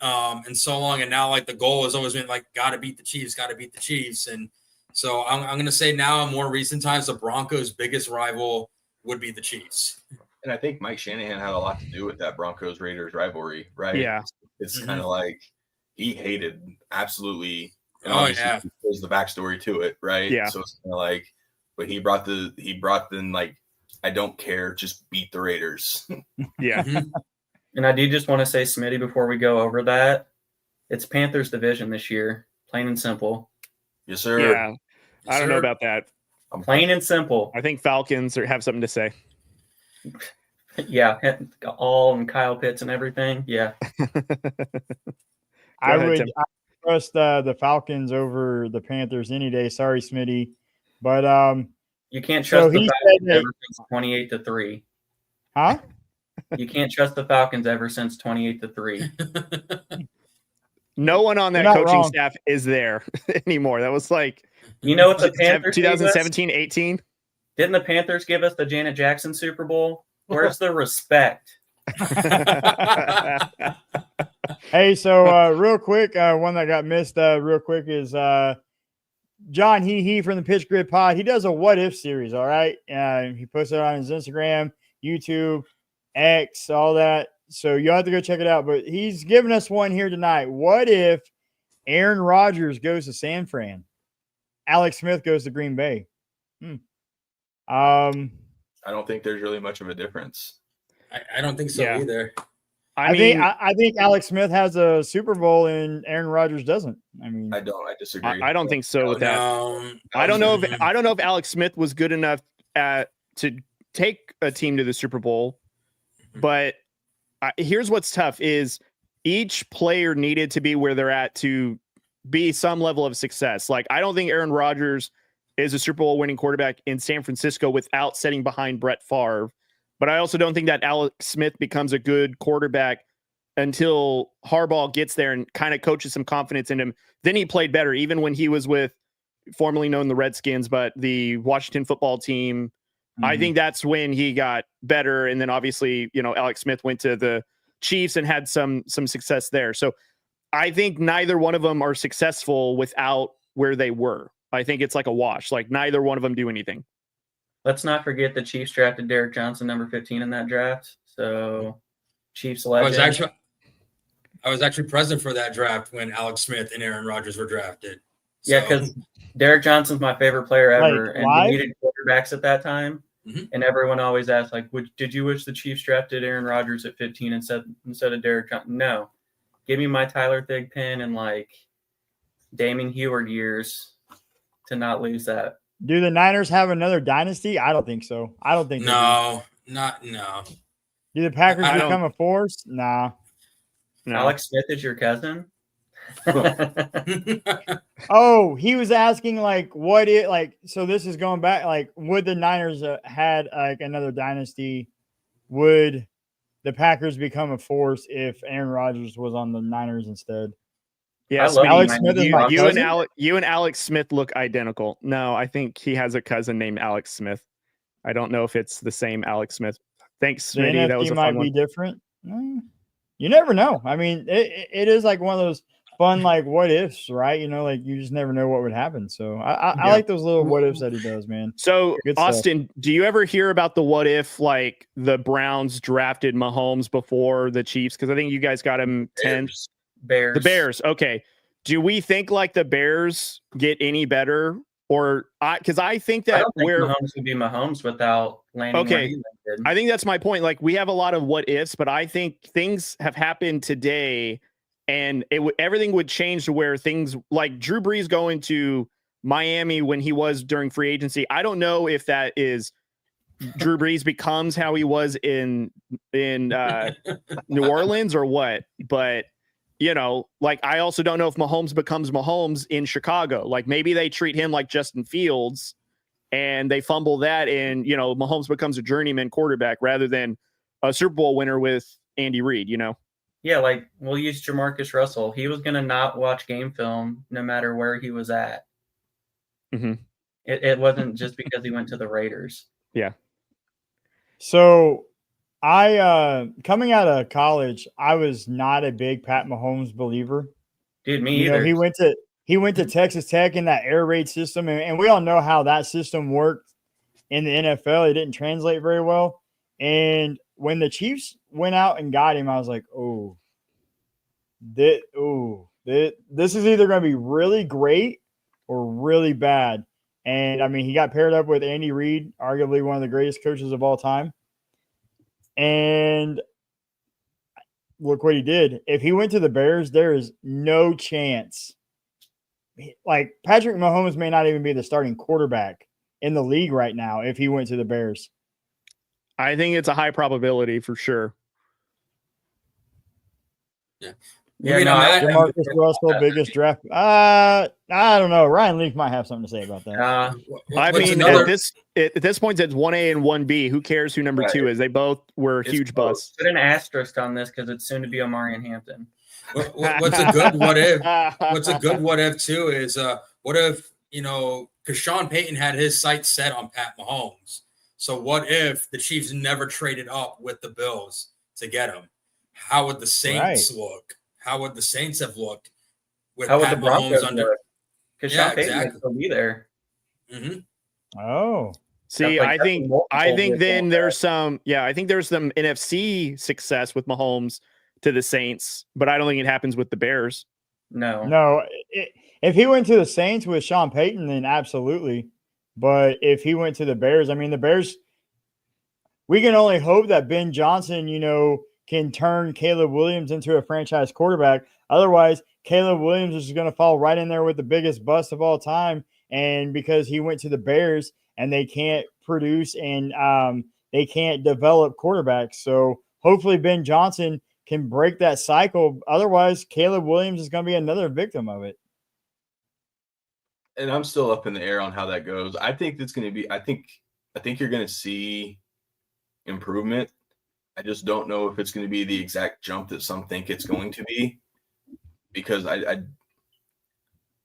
and so long. And now, like, the goal has always been, like, got to beat the Chiefs. And so I'm going to say now in more recent times, the Broncos' biggest rival would be the Chiefs. And I think Mike Shanahan had a lot to do with that Broncos-Raiders rivalry, right? Yeah. It's kind of like he hated absolutely. And obviously there's the backstory to it, right? Yeah. So it's kind of like, but he brought in like, I don't care, just beat the Raiders. Yeah. And I do just want to say, Smitty, before we go over that, it's Panthers division this year, plain and simple. Yes, sir. Yeah. I don't know about that. Plain and simple. I think Falcons have something to say. Yeah. All and Kyle Pitts and everything. Yeah. I trust the Falcons over the Panthers any day. Sorry, Smitty. But you can't trust the Falcons ever since 28-3. Huh? You can't trust the Falcons ever since 28-3. No one on that coaching staff is there anymore. That was like, you know what the Panthers 2017, 18. Didn't the Panthers give us the Janet Jackson Super Bowl? Where's the respect? Hey, so real quick, one that got missed real quick is John he from the Pitch Grid Pod. He does a what if series, all right? He puts it on his Instagram, YouTube, X, all that. So you'll have to go check it out. But he's giving us one here tonight. What if Aaron Rodgers goes to San Fran? Alex Smith goes to Green Bay. I don't think there's really much of a difference. I don't think so Yeah. either. I think Alex Smith has a Super Bowl and Aaron Rodgers doesn't. I mean, I disagree. I don't think so with that. No, I don't know if Alex Smith was good enough to take a team to the Super Bowl, but here's what's tough is each player needed to be where they're at to be some level of success. Like, I don't think Aaron Rodgers is a Super Bowl winning quarterback in San Francisco without setting behind Brett Favre. But I also don't think that Alex Smith becomes a good quarterback until Harbaugh gets there and kind of coaches some confidence in him. Then he played better, even when he was with formerly known the Redskins, but the Washington football team. Mm-hmm. I think that's when he got better. And then obviously, Alex Smith went to the Chiefs and had some success there. So I think neither one of them are successful without where they were. I think it's like a wash. Like, neither one of them do anything. Let's not forget the Chiefs drafted Derek Johnson, number 15 in that draft. So Chiefs legend. I was actually present for that draft when Alex Smith and Aaron Rodgers were drafted. So. Yeah, because Derek Johnson's my favorite player ever, like, and we needed quarterbacks at that time. Mm-hmm. And everyone always asked, like, did you wish the Chiefs drafted Aaron Rodgers at 15 instead of Derek Johnson? No. Give me my Tyler Thigpen and, like, Damon Heward years to not lose that. Do the Niners have another dynasty? I don't think so. I don't think no. Do the Packers become a force? Nah. No. Alex Smith is your cousin? Oh, he was asking, like, what it like. So this is going back. Like, would the Niners had like another dynasty? Would the Packers become a force if Aaron Rodgers was on the Niners instead? Yes, Alex Smith is my cousin. You and Alex Smith look identical. No, I think he has a cousin named Alex Smith. I don't know if it's the same Alex Smith. Thanks, Smitty. That was a fun one. Might be different. You never know. I mean, it is like one of those fun, like, what ifs, right? Like, you just never know what would happen. So I like those little what ifs that he does, man. So Austin, do you ever hear about the what if, like, the Browns drafted Mahomes before the Chiefs? Because I think you guys got him 10th. Bears. The Bears. Okay. Do we think like the Bears get any better? Or because I think that Mahomes would be Mahomes without landing. Okay. I think that's my point. Like, we have a lot of what ifs, but I think things have happened today and everything would change to where things like Drew Brees going to Miami when he was during free agency. I don't know if that is Drew Brees becomes how he was in New Orleans or what, but like, I also don't know if Mahomes becomes Mahomes in Chicago. Like, maybe they treat him like Justin Fields and they fumble that and, Mahomes becomes a journeyman quarterback rather than a Super Bowl winner with Andy Reid, Yeah, like, we'll use Jamarcus Russell. He was going to not watch game film no matter where he was at. Mm-hmm. It wasn't just because he went to the Raiders. Yeah. So I coming out of college, I was not a big Pat Mahomes believer. Dude, me either. He went to Texas Tech in that air raid system, and we all know how that system worked in the NFL. It didn't translate very well. And when the Chiefs went out and got him, I was like, this is either going to be really great or really bad. And I mean, he got paired up with Andy Reid, arguably one of the greatest coaches of all time. And look what he did. If he went to the Bears, there is no chance. Like, Patrick Mahomes may not even be the starting quarterback in the league right now if he went to the Bears. I think it's a high probability for sure. Yeah. Jamarcus Russell, biggest draft. I don't know. Ryan Leaf might have something to say about that. At this point, it's 1A and 1B. Who cares who number 2 is? They both were huge busts. Put an asterisk on this because it's soon to be Omarion Hampton. What's a good what if? What's a good what if too is what if because Sean Payton had his sights set on Pat Mahomes. So what if the Chiefs never traded up with the Bills to get him? How would the Saints look? How would the Saints have looked with How Pat would the Broncos Mahomes under? Because Sean Payton would still be there. Mm-hmm. Oh, see, I think then there's some. Yeah, I think there's some NFC success with Mahomes to the Saints, but I don't think it happens with the Bears. No. If he went to the Saints with Sean Payton, then absolutely. But if he went to the Bears, I mean, the Bears we can only hope that Ben Johnson, can turn Caleb Williams into a franchise quarterback. Otherwise, Caleb Williams is going to fall right in there with the biggest bust of all time. And because he went to the Bears and they can't produce and they can't develop quarterbacks. So hopefully Ben Johnson can break that cycle. Otherwise, Caleb Williams is going to be another victim of it. And I'm still up in the air on how that goes. I think it's going to be, I think you're going to see improvement. I just don't know if it's going to be the exact jump that some think it's going to be, because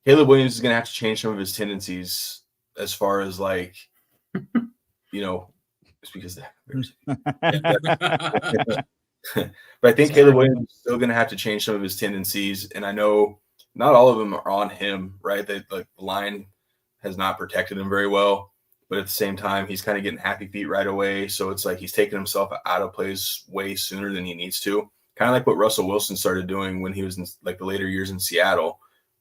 Caleb Williams is going to have to change some of his tendencies as far as like, it's because but I think Caleb Williams is still going to have to change some of his tendencies. And I know not all of them are on him, right? The line has not protected him very well. But at the same time, he's kind of getting happy feet right away. So it's like he's taking himself out of plays way sooner than he needs to. Kind of like what Russell Wilson started doing when he was in like the later years in Seattle.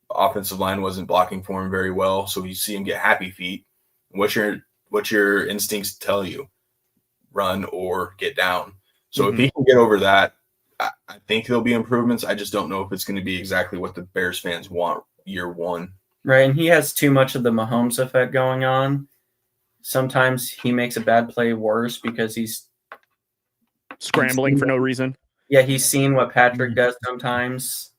The offensive line wasn't blocking for him very well. So you see him get happy feet. What's your instincts tell you? Run or get down. So if he can get over that, I think there'll be improvements. I just don't know if it's going to be exactly what the Bears fans want year one. Right, and he has too much of the Mahomes effect going on. Sometimes he makes a bad play worse because he's scrambling for no reason. Yeah, he's seen what Patrick does sometimes.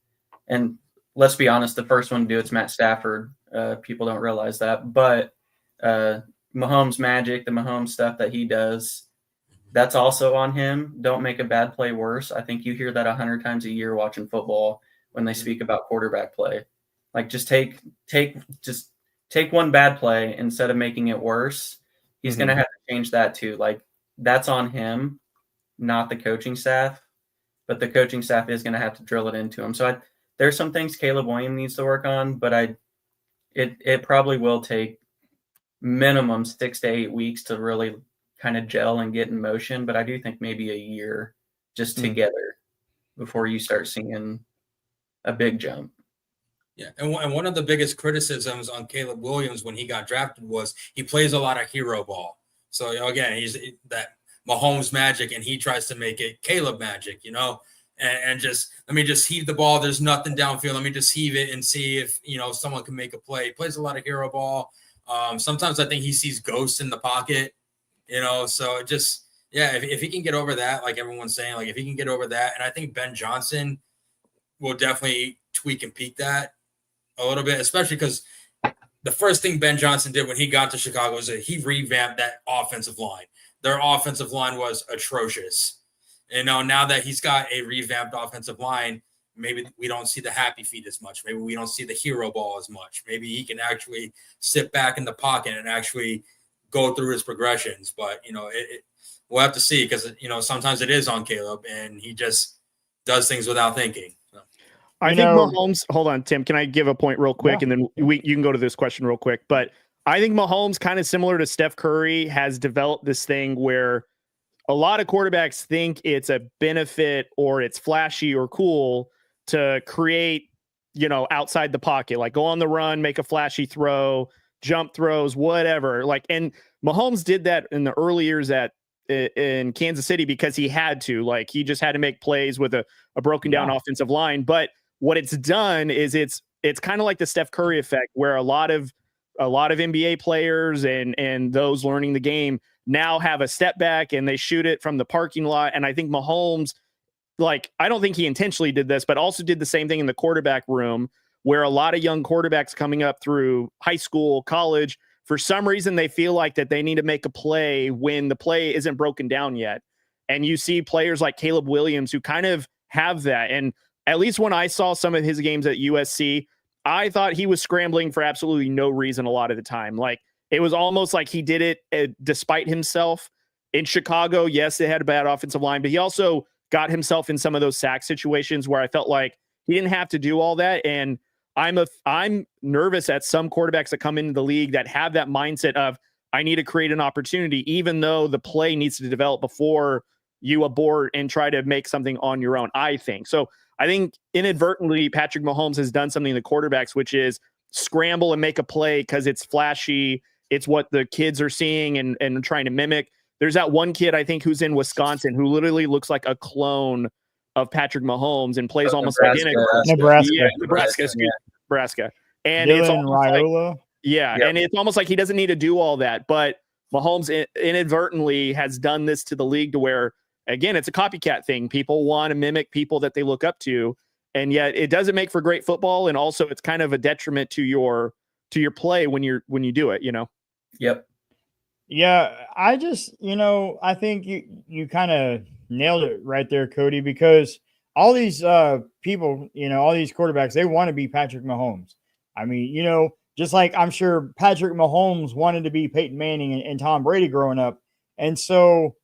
And let's be honest, the first one to do it's Matt Stafford. People don't realize that. But Mahomes magic, the Mahomes stuff that he does, that's also on him. Don't make a bad play worse. I think you hear that 100 times a year watching football when they speak about quarterback play. Like just take one bad play instead of making it worse. He's going to have to change that too. Like that's on him, not the coaching staff, but the coaching staff is going to have to drill it into him. So there's some things Caleb Williams needs to work on, but it probably will take minimum 6 to 8 weeks to really kind of gel and get in motion. But I do think maybe a year just together before you start seeing a big jump. Yeah, and one of the biggest criticisms on Caleb Williams when he got drafted was he plays a lot of hero ball. So, again, he's that Mahomes magic, and he tries to make it Caleb magic, and just let me just heave the ball. There's nothing downfield. Let me just heave it and see if, someone can make a play. He plays a lot of hero ball. Sometimes I think he sees ghosts in the pocket, so just, yeah, if he can get over that, like everyone's saying, like if he can get over that, and I think Ben Johnson will definitely tweak and peak that a little bit, especially because the first thing Ben Johnson did when he got to Chicago was that he revamped that offensive line. Their offensive line was atrocious. Now that he's got a revamped offensive line, maybe we don't see the happy feet as much. Maybe we don't see the hero ball as much. Maybe he can actually sit back in the pocket and actually go through his progressions. But, we'll have to see because, sometimes it is on Caleb and he just does things without thinking. So. I think Mahomes, hold on, Tim, can I give a point real quick? Yeah. And then you can go to this question real quick. But I think Mahomes, kind of similar to Steph Curry, has developed this thing where a lot of quarterbacks think it's a benefit or it's flashy or cool to create, outside the pocket, like go on the run, make a flashy throw, jump throws, whatever. And Mahomes did that in the early years in Kansas City because he had to. Like he just had to make plays with a broken down offensive line. But what it's done is it's kind of like the Steph Curry effect, where a lot of NBA players and those learning the game now have a step back and they shoot it from the parking lot. And I think Mahomes, I don't think he intentionally did this, but also did the same thing in the quarterback room, where a lot of young quarterbacks coming up through high school, college, for some reason they feel like that they need to make a play when the play isn't broken down yet. And you see players like Caleb Williams who kind of have that. And at least when I saw some of his games at USC, I thought he was scrambling for absolutely no reason a lot of the time. It was almost like he did it despite himself. In Chicago, yes, they had a bad offensive line, but he also got himself in some of those sack situations where I felt like he didn't have to do all that. And I'm nervous at some quarterbacks that come into the league that have that mindset of, I need to create an opportunity, even though the play needs to develop before you abort and try to make something on your own, I think. So I think inadvertently Patrick Mahomes has done something to quarterbacks, which is scramble and make a play because it's flashy. It's what the kids are seeing and trying to mimic. There's that one kid, I think, who's in Wisconsin who literally looks like a clone of Patrick Mahomes and plays almost like Nebraska. Yeah, Nebraska. And Dylan it's almost like, Raiola. and it's almost like he doesn't need to do all that. But Mahomes inadvertently has done this to the league to where, again, it's a copycat thing. People want to mimic people that they look up to, and yet it doesn't make for great football. And also, it's kind of a detriment to your play when you do it. Yep. Yeah, I just, I think you kind of nailed it right there, Cody, because all these people, all these quarterbacks, they want to be Patrick Mahomes. I mean, just like I'm sure Patrick Mahomes wanted to be Peyton Manning and Tom Brady growing up. And so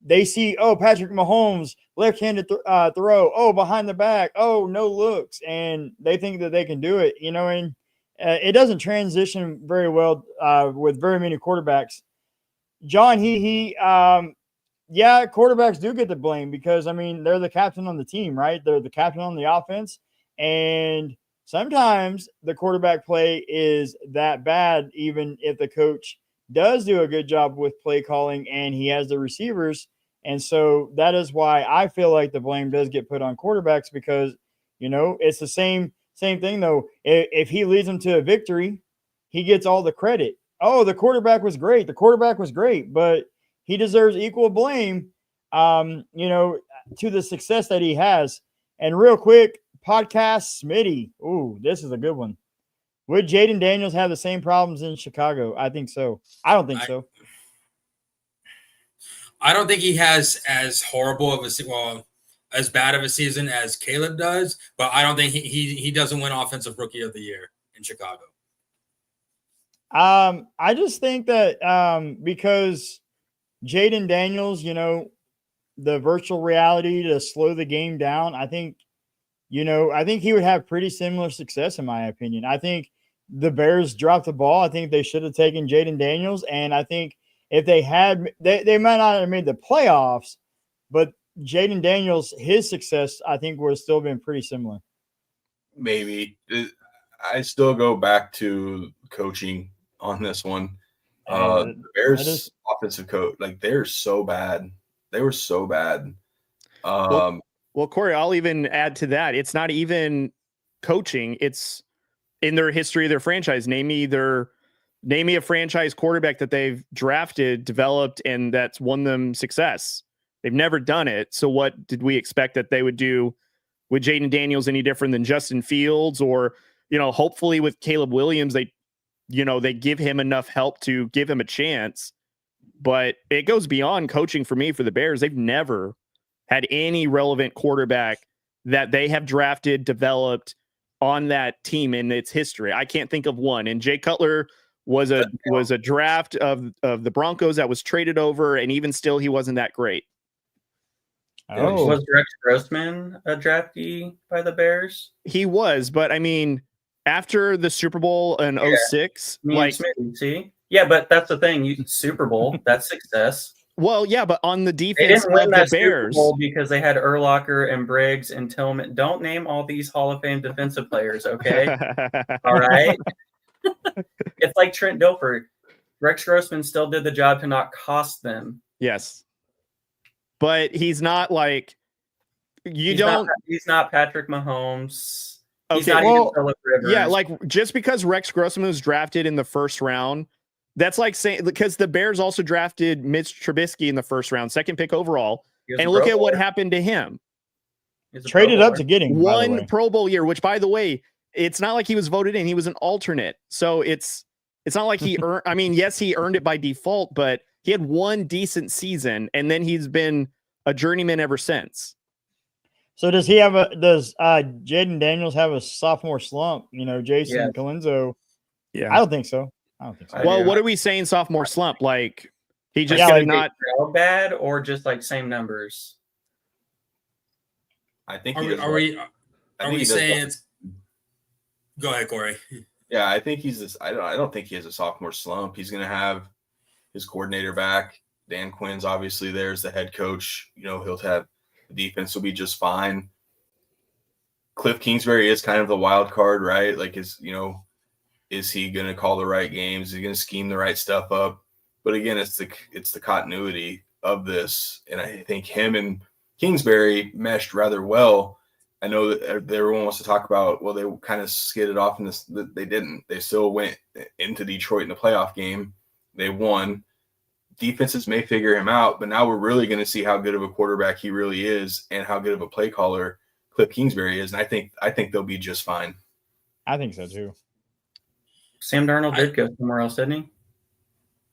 they see, Patrick Mahomes, left-handed throw, behind the back, no looks. And they think that they can do it, and it doesn't transition very well with very many quarterbacks. John, quarterbacks do get the blame because, they're the captain on the team, right? They're the captain on the offense. And sometimes the quarterback play is that bad, even if the coach does do a good job with play calling and he has the receivers. And so that is why I feel like the blame does get put on quarterbacks because, it's the same thing, though. If he leads them to a victory, he gets all the credit. The quarterback was great. But he deserves equal blame, to the success that he has. And real quick, podcast Smitty. Ooh, this is a good one. Would Jaden Daniels have the same problems in Chicago? I think so. I don't think so. I don't think he has as horrible of as bad of a season as Caleb does, but I don't think he doesn't win Offensive Rookie of the Year in Chicago. I just think that because Jaden Daniels, the virtual reality to slow the game down, I think he would have pretty similar success in my opinion. I think the Bears dropped the ball. I think they should have taken Jaden Daniels, and I think if they had, they might not have made the playoffs, but Jaden Daniels, his success, I think would have still been pretty similar. Maybe. I still go back to coaching on this one. The Bears offensive coach, they're so bad. They were so bad. Well, Cory, I'll even add to that. It's not even coaching. It's in their history of their franchise. Name me a franchise quarterback that they've drafted, developed, and that's won them success. They've never done it. So what did we expect that they would do with Jaden Daniels any different than Justin Fields or, hopefully with Caleb Williams, they give him enough help to give him a chance. But it goes beyond coaching for me for the Bears. They've never had any relevant quarterback that they have drafted, developed on that team in its history. I can't think of one. And Jay Cutler was a draft of the Broncos that was traded over, and even still, he wasn't that great. Was Rex Grossman a draftee by the Bears? He was, but after the Super Bowl in 06, see? Yeah, but that's the thing. Super Bowl, that's success. Well, yeah, but on the defense they didn't win of that the Bears, Super Bowl because they had Urlacher and Briggs and Tillman. Don't name all these Hall of Fame defensive players, okay? All right. It's like Trent Dilfer. Rex Grossman still did the job to not cost them. Yes, but he's not like he's not Patrick Mahomes. Okay, he's not even Phillip Rivers. Yeah, just because Rex Grossman was drafted in the first round. That's like saying because the Bears also drafted Mitch Trubisky in the first round, second pick overall, and look at what happened to him. Traded up to get him one Pro Bowl year, which by the way, it's not like he was voted in; he was an alternate. So it's not like he earned. Yes, he earned it by default, but he had one decent season, and then he's been a journeyman ever since. So does Jaden Daniels have a sophomore slump? Jason Colenso. Yeah, I don't think so. Well, what are we saying? Sophomore slump? Like he just not bad, or just like same numbers? I think. Are we saying it's? Go ahead, Cory. Yeah, I think he's this. I don't think he has a sophomore slump. He's going to have his coordinator back. Dan Quinn's obviously there as the head coach. He'll have the defense will be just fine. Cliff Kingsbury is kind of the wild card, right? Is he going to call the right games? Is he going to scheme the right stuff up? But again, it's the continuity of this, and I think him and Kingsbury meshed rather well. I know that everyone wants to talk about, well, they kind of skidded off in this. They didn't. They still went into Detroit in the playoff game. They won. Defenses may figure him out, but now we're really going to see how good of a quarterback he really is and how good of a play caller Cliff Kingsbury is. And I think they'll be just fine. I think so too. Sam Darnold did go somewhere else, didn't he?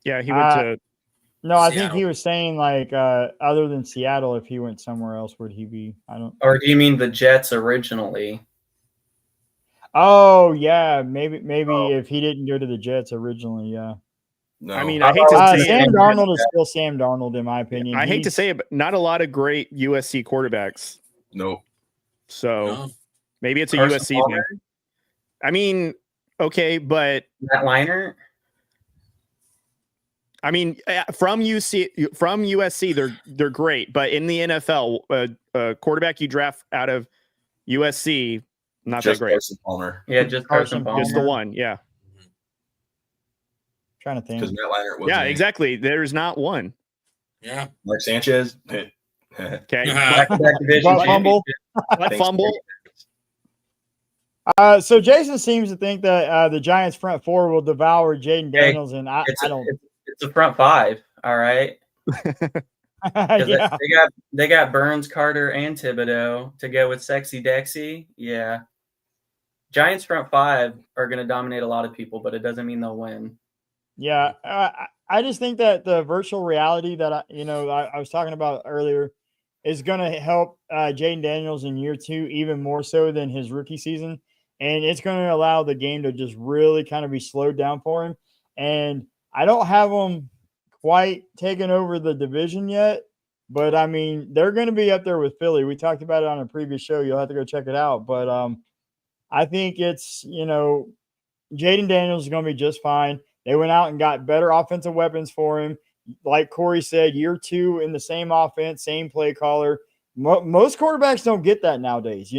Yeah, he went to. No, I think Seattle. he was saying like other than Seattle, if he went somewhere else, would he be? I don't. Or do you mean the Jets originally? Oh yeah, maybe Oh. if he didn't go to the Jets originally, yeah. No, I mean, I hate to say Sam it. Darnold is still Sam Darnold in my opinion. I hate to say it, but not a lot of great USC quarterbacks. no. So No. maybe it's a Carson USC Palmer? thing. I mean, okay, but Matt Leinart? I mean, from USC, they're great, but in the NFL, a quarterback you draft out of USC, not Just that great. Carson Palmer, Yeah, just Carson Carson Palmer. Just the one, yeah, Trying to think. because Matt Leinart was yeah, exactly. There's not one. Yeah. Mark Sanchez. Okay, Back-to-back division Butt fumble. championship. but fumble. So Jason seems to think that the Giants front four will devour Jaden Hey, Daniels, and I don't. It's a front five, all right. 'Cause Yeah. they got Burns, Carter, and Thibodeau to go with Sexy Dexy. Yeah. Giants front five are going to dominate a lot of people, but it doesn't mean they'll win. Yeah, I just think that the virtual reality that I was talking about earlier is going to help Jaden Daniels in year 2 even more so than his rookie season, and it's going to allow the game to just really kind of be slowed down for him. And I don't have them quite taken over the division yet, but I mean they're going to be up there with Philly. We talked about it on a previous show. You'll have to go check it out, but I think it's Jaden Daniels is going to be just fine. They went out and got better offensive weapons for him. Like Cory said, year 2 in the same offense, same play caller. Most quarterbacks don't get that nowadays.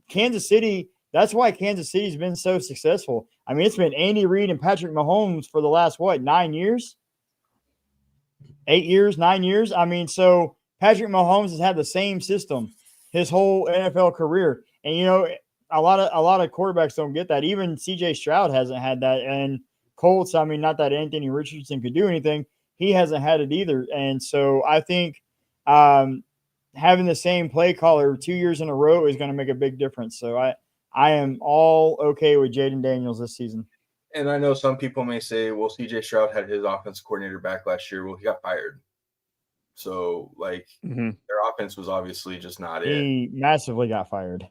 Kansas City, that's why Kansas City's been so successful. I mean, it's been Andy Reid and Patrick Mahomes for the last, 9 years? 8 years, 9 years? I mean, so Patrick Mahomes has had the same system his whole NFL career. And, a lot of quarterbacks don't get that. Even C.J. Stroud hasn't had that. And Colts, I mean, not that Anthony Richardson could do anything. He hasn't had it either. And so I think having the same play caller 2 years in a row is going to make a big difference. So I am all okay with Jaden Daniels this season. And I know some people may say, well, CJ Stroud had his offensive coordinator back last year. Well, he got fired. So, their offense was obviously just not it. He massively got fired.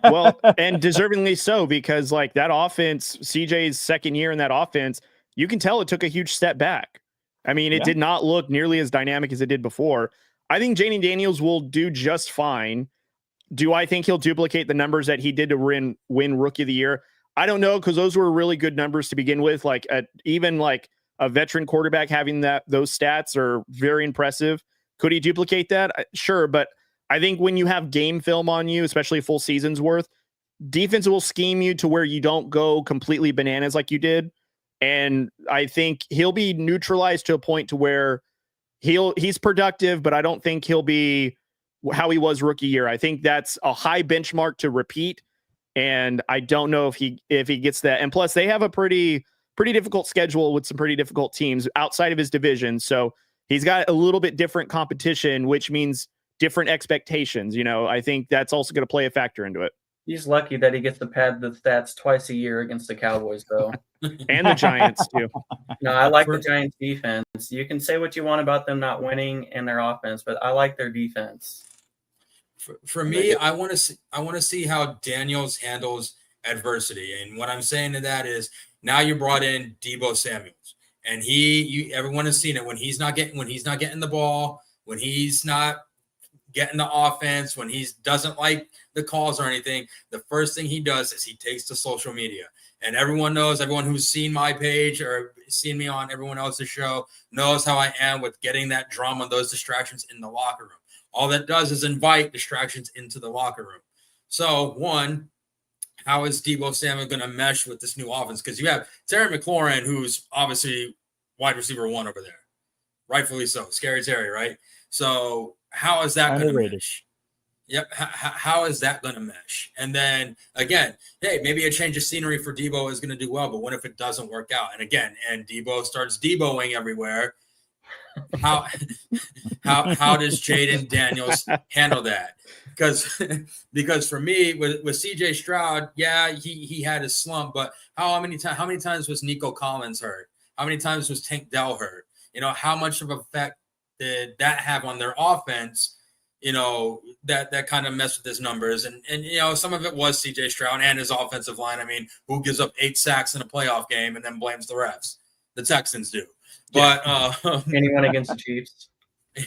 Well, and deservingly so, because that offense, CJ's second year in that offense, you can tell it took a huge step back. I mean, it did not look nearly as dynamic as it did before. I think Jaden Daniels will do just fine. Do I think he'll duplicate the numbers that he did to win Rookie of the Year? I don't know, because those were really good numbers to begin with. Even a veteran quarterback having those stats are very impressive. Could he duplicate that? Sure, but I think when you have game film on you, especially a full season's worth, defense will scheme you to where you don't go completely bananas like you did. And I think he'll be neutralized to a point to where he's productive, but I don't think he'll be how he was rookie year. I think that's a high benchmark to repeat. And I don't know if he gets that. And plus they have a pretty difficult schedule with some pretty difficult teams outside of his division. So he's got a little bit different competition, which means different expectations. I think that's also going to play a factor into it. He's lucky that he gets to pad the stats twice a year against the Cowboys, though. And the Giants, too. No, I like the Giants' defense. You can say what you want about them not winning and their offense, but I like their defense. For me, I want to see how Daniels handles adversity. And what I'm saying to that is now you brought in Deebo Samuels. And everyone has seen it when he's not getting the ball, when he's not getting the offense, when he doesn't like the calls or anything, the first thing he does is he takes to social media. And everyone who's seen my page or seen me on everyone else's show knows how I am with getting that drama, those distractions in the locker room. All that does is invite distractions into the locker room. So, one, how is Deebo Samuel going to mesh with this new offense? Because you have Terry McLaurin, who's obviously wide receiver 1 over there. Rightfully so. Scary Terry, right? So how is that going to mesh? Yep. How is that going to mesh? And then again, hey, maybe a change of scenery for Debo is going to do well, but what if it doesn't work out? And again, and Debo starts Deboing everywhere. How does Jaden Daniels handle that? Because for me, with CJ Stroud, yeah, he had his slump, but how many times was Nico Collins hurt? How many times was Tank Dell hurt? How much of an effect did that have on their offense? That kind of messed with his numbers. And some of it was CJ Stroud and his offensive line. I mean, who gives up 8 sacks in a playoff game and then blames the refs? The Texans do. But anyone against the Chiefs.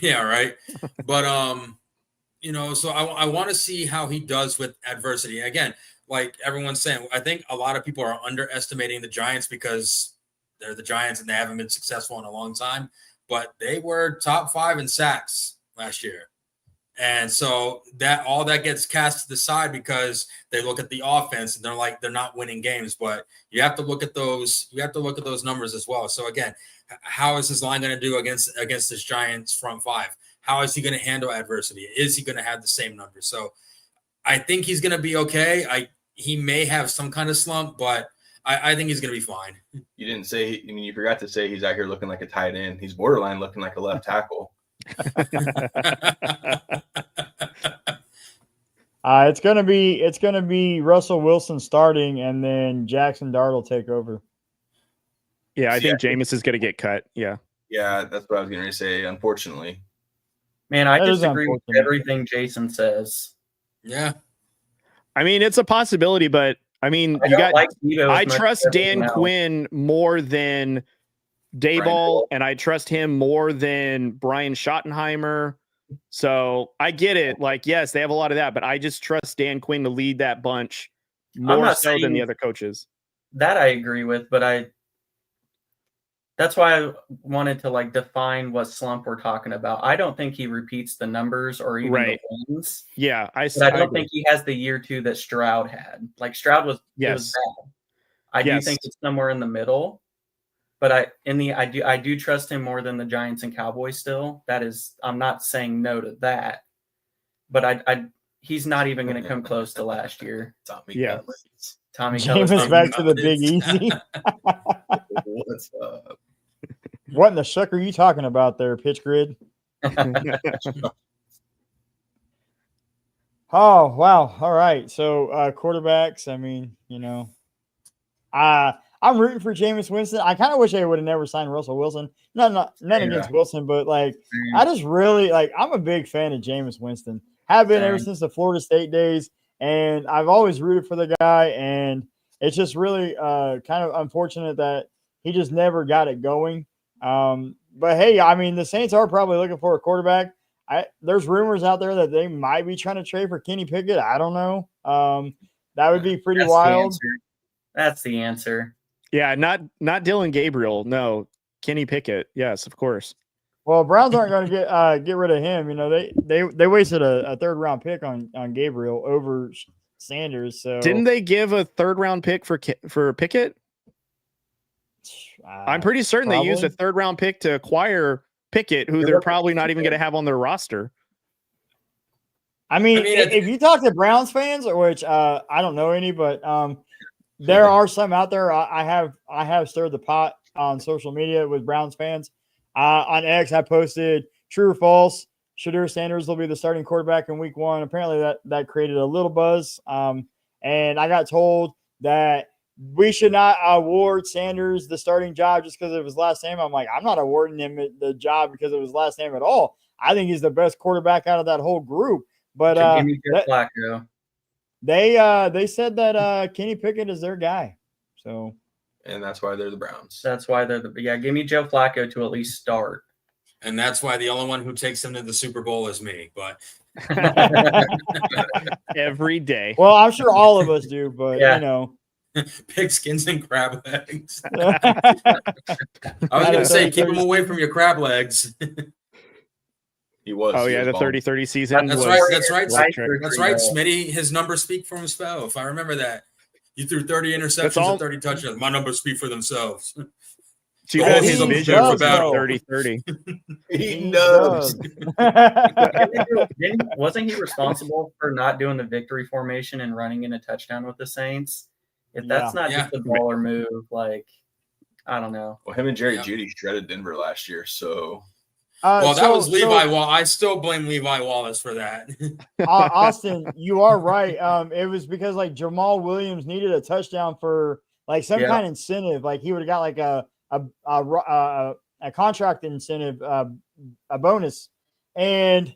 Yeah, right. But so I want to see how he does with adversity. Again, like everyone's saying, I think a lot of people are underestimating the Giants because they're the Giants and they haven't been successful in a long time. But they were top 5 in sacks last year. And so that all that gets cast to the side because they look at the offense and they're not winning games. But you have to look at those. You have to look at those numbers as well. So again, how is his line going to do against this Giants front 5? How is he going to handle adversity? Is he going to have the same numbers? So I think he's going to be okay. He may have some kind of slump, but I think he's going to be fine. You didn't say. I mean, you forgot to say he's out here looking like a tight end. He's borderline looking like a left tackle. It's gonna be Russell Wilson starting, and then Jackson Dart will take over. Yeah, I think Jameis is gonna get cut. Yeah, that's what I was gonna say. Unfortunately, man, I disagree with everything Jason says. Yeah, I mean it's a possibility, but I mean I trust Dan Quinn more than Dayball, and I trust him more than Brian Schottenheimer. So I get it. Like, yes, they have a lot of that, but I just trust Dan Quinn to lead that bunch more so than the other coaches. That I agree with, but that's why I wanted to define what slump we're talking about. I don't think he repeats the numbers or even the wins. Yeah, I don't think he has the year 2 that Stroud had. Like Stroud was, it was bad. I do think it's somewhere in the middle. But I do trust him more than the Giants and Cowboys still. That is, I'm not saying no to that. But he's not even going to come close to last year. Tommy Jameis back to the Big Easy. What's up? What in the shuck are you talking about there, Pitch Grid? Oh, wow. All right. So quarterbacks, I mean, I'm rooting for Jameis Winston. I kind of wish they would have never signed Russell Wilson. None against Wilson, but I just really I'm a big fan of Jameis Winston. Have been ever since the Florida State days, and I've always rooted for the guy. And it's just really kind of unfortunate that he just never got it going. But hey, I mean, the Saints are probably looking for a quarterback. There's rumors out there that they might be trying to trade for Kenny Pickett. I don't know. That would be pretty wild. That's the answer. Yeah, not Dylan Gabriel. No, Kenny Pickett. Yes, of course. Well, Browns aren't going to get rid of him. They wasted a 3rd round pick on Gabriel over Sanders. So didn't they give a 3rd round pick for Pickett? I'm pretty certain they used a 3rd round pick to acquire Pickett, who they're probably not even going to have on their roster. I mean, if you talk to Browns fans, which I don't know any, but there are some out there. I have stirred the pot on social media with Browns fans. On X, I posted true or false. Shadur Sanders will be the starting quarterback in week 1. Apparently that created a little buzz. And I got told that we should not award Sanders the starting job just because of his last name. I'm like, I'm not awarding him the job because of his last name at all. I think he's the best quarterback out of that whole group. But they said that Kenny Pickett is their guy. So, and that's why they're the Browns. That's why they're give me Joe Flacco to at least start. And that's why the only one who takes him to the Super Bowl is me. But every day. Well, I'm sure all of us do, but pigskins and crab legs. I was going to say, keep him away from your crab legs. He was. Oh, yeah, the 30-30 season. That's right. That's right. That's right, Smitty. His numbers speak for himself. I remember that. You threw 30 interceptions and 30 touchdowns. My numbers speak for themselves. Too bad He his does, vision was about though. 30-30. He knows. Wasn't he responsible for not doing the victory formation and running in a touchdown with the Saints? If that's not just a baller move, like, I don't know. Well, him and Jerry Jeudy shredded Denver last year, so. That was Levi Wallace. I still blame Levi Wallace for that. Austin, you are right. It was because like Jamal Williams needed a touchdown for like some kind of incentive. Like he would have got like a contract incentive, a bonus, and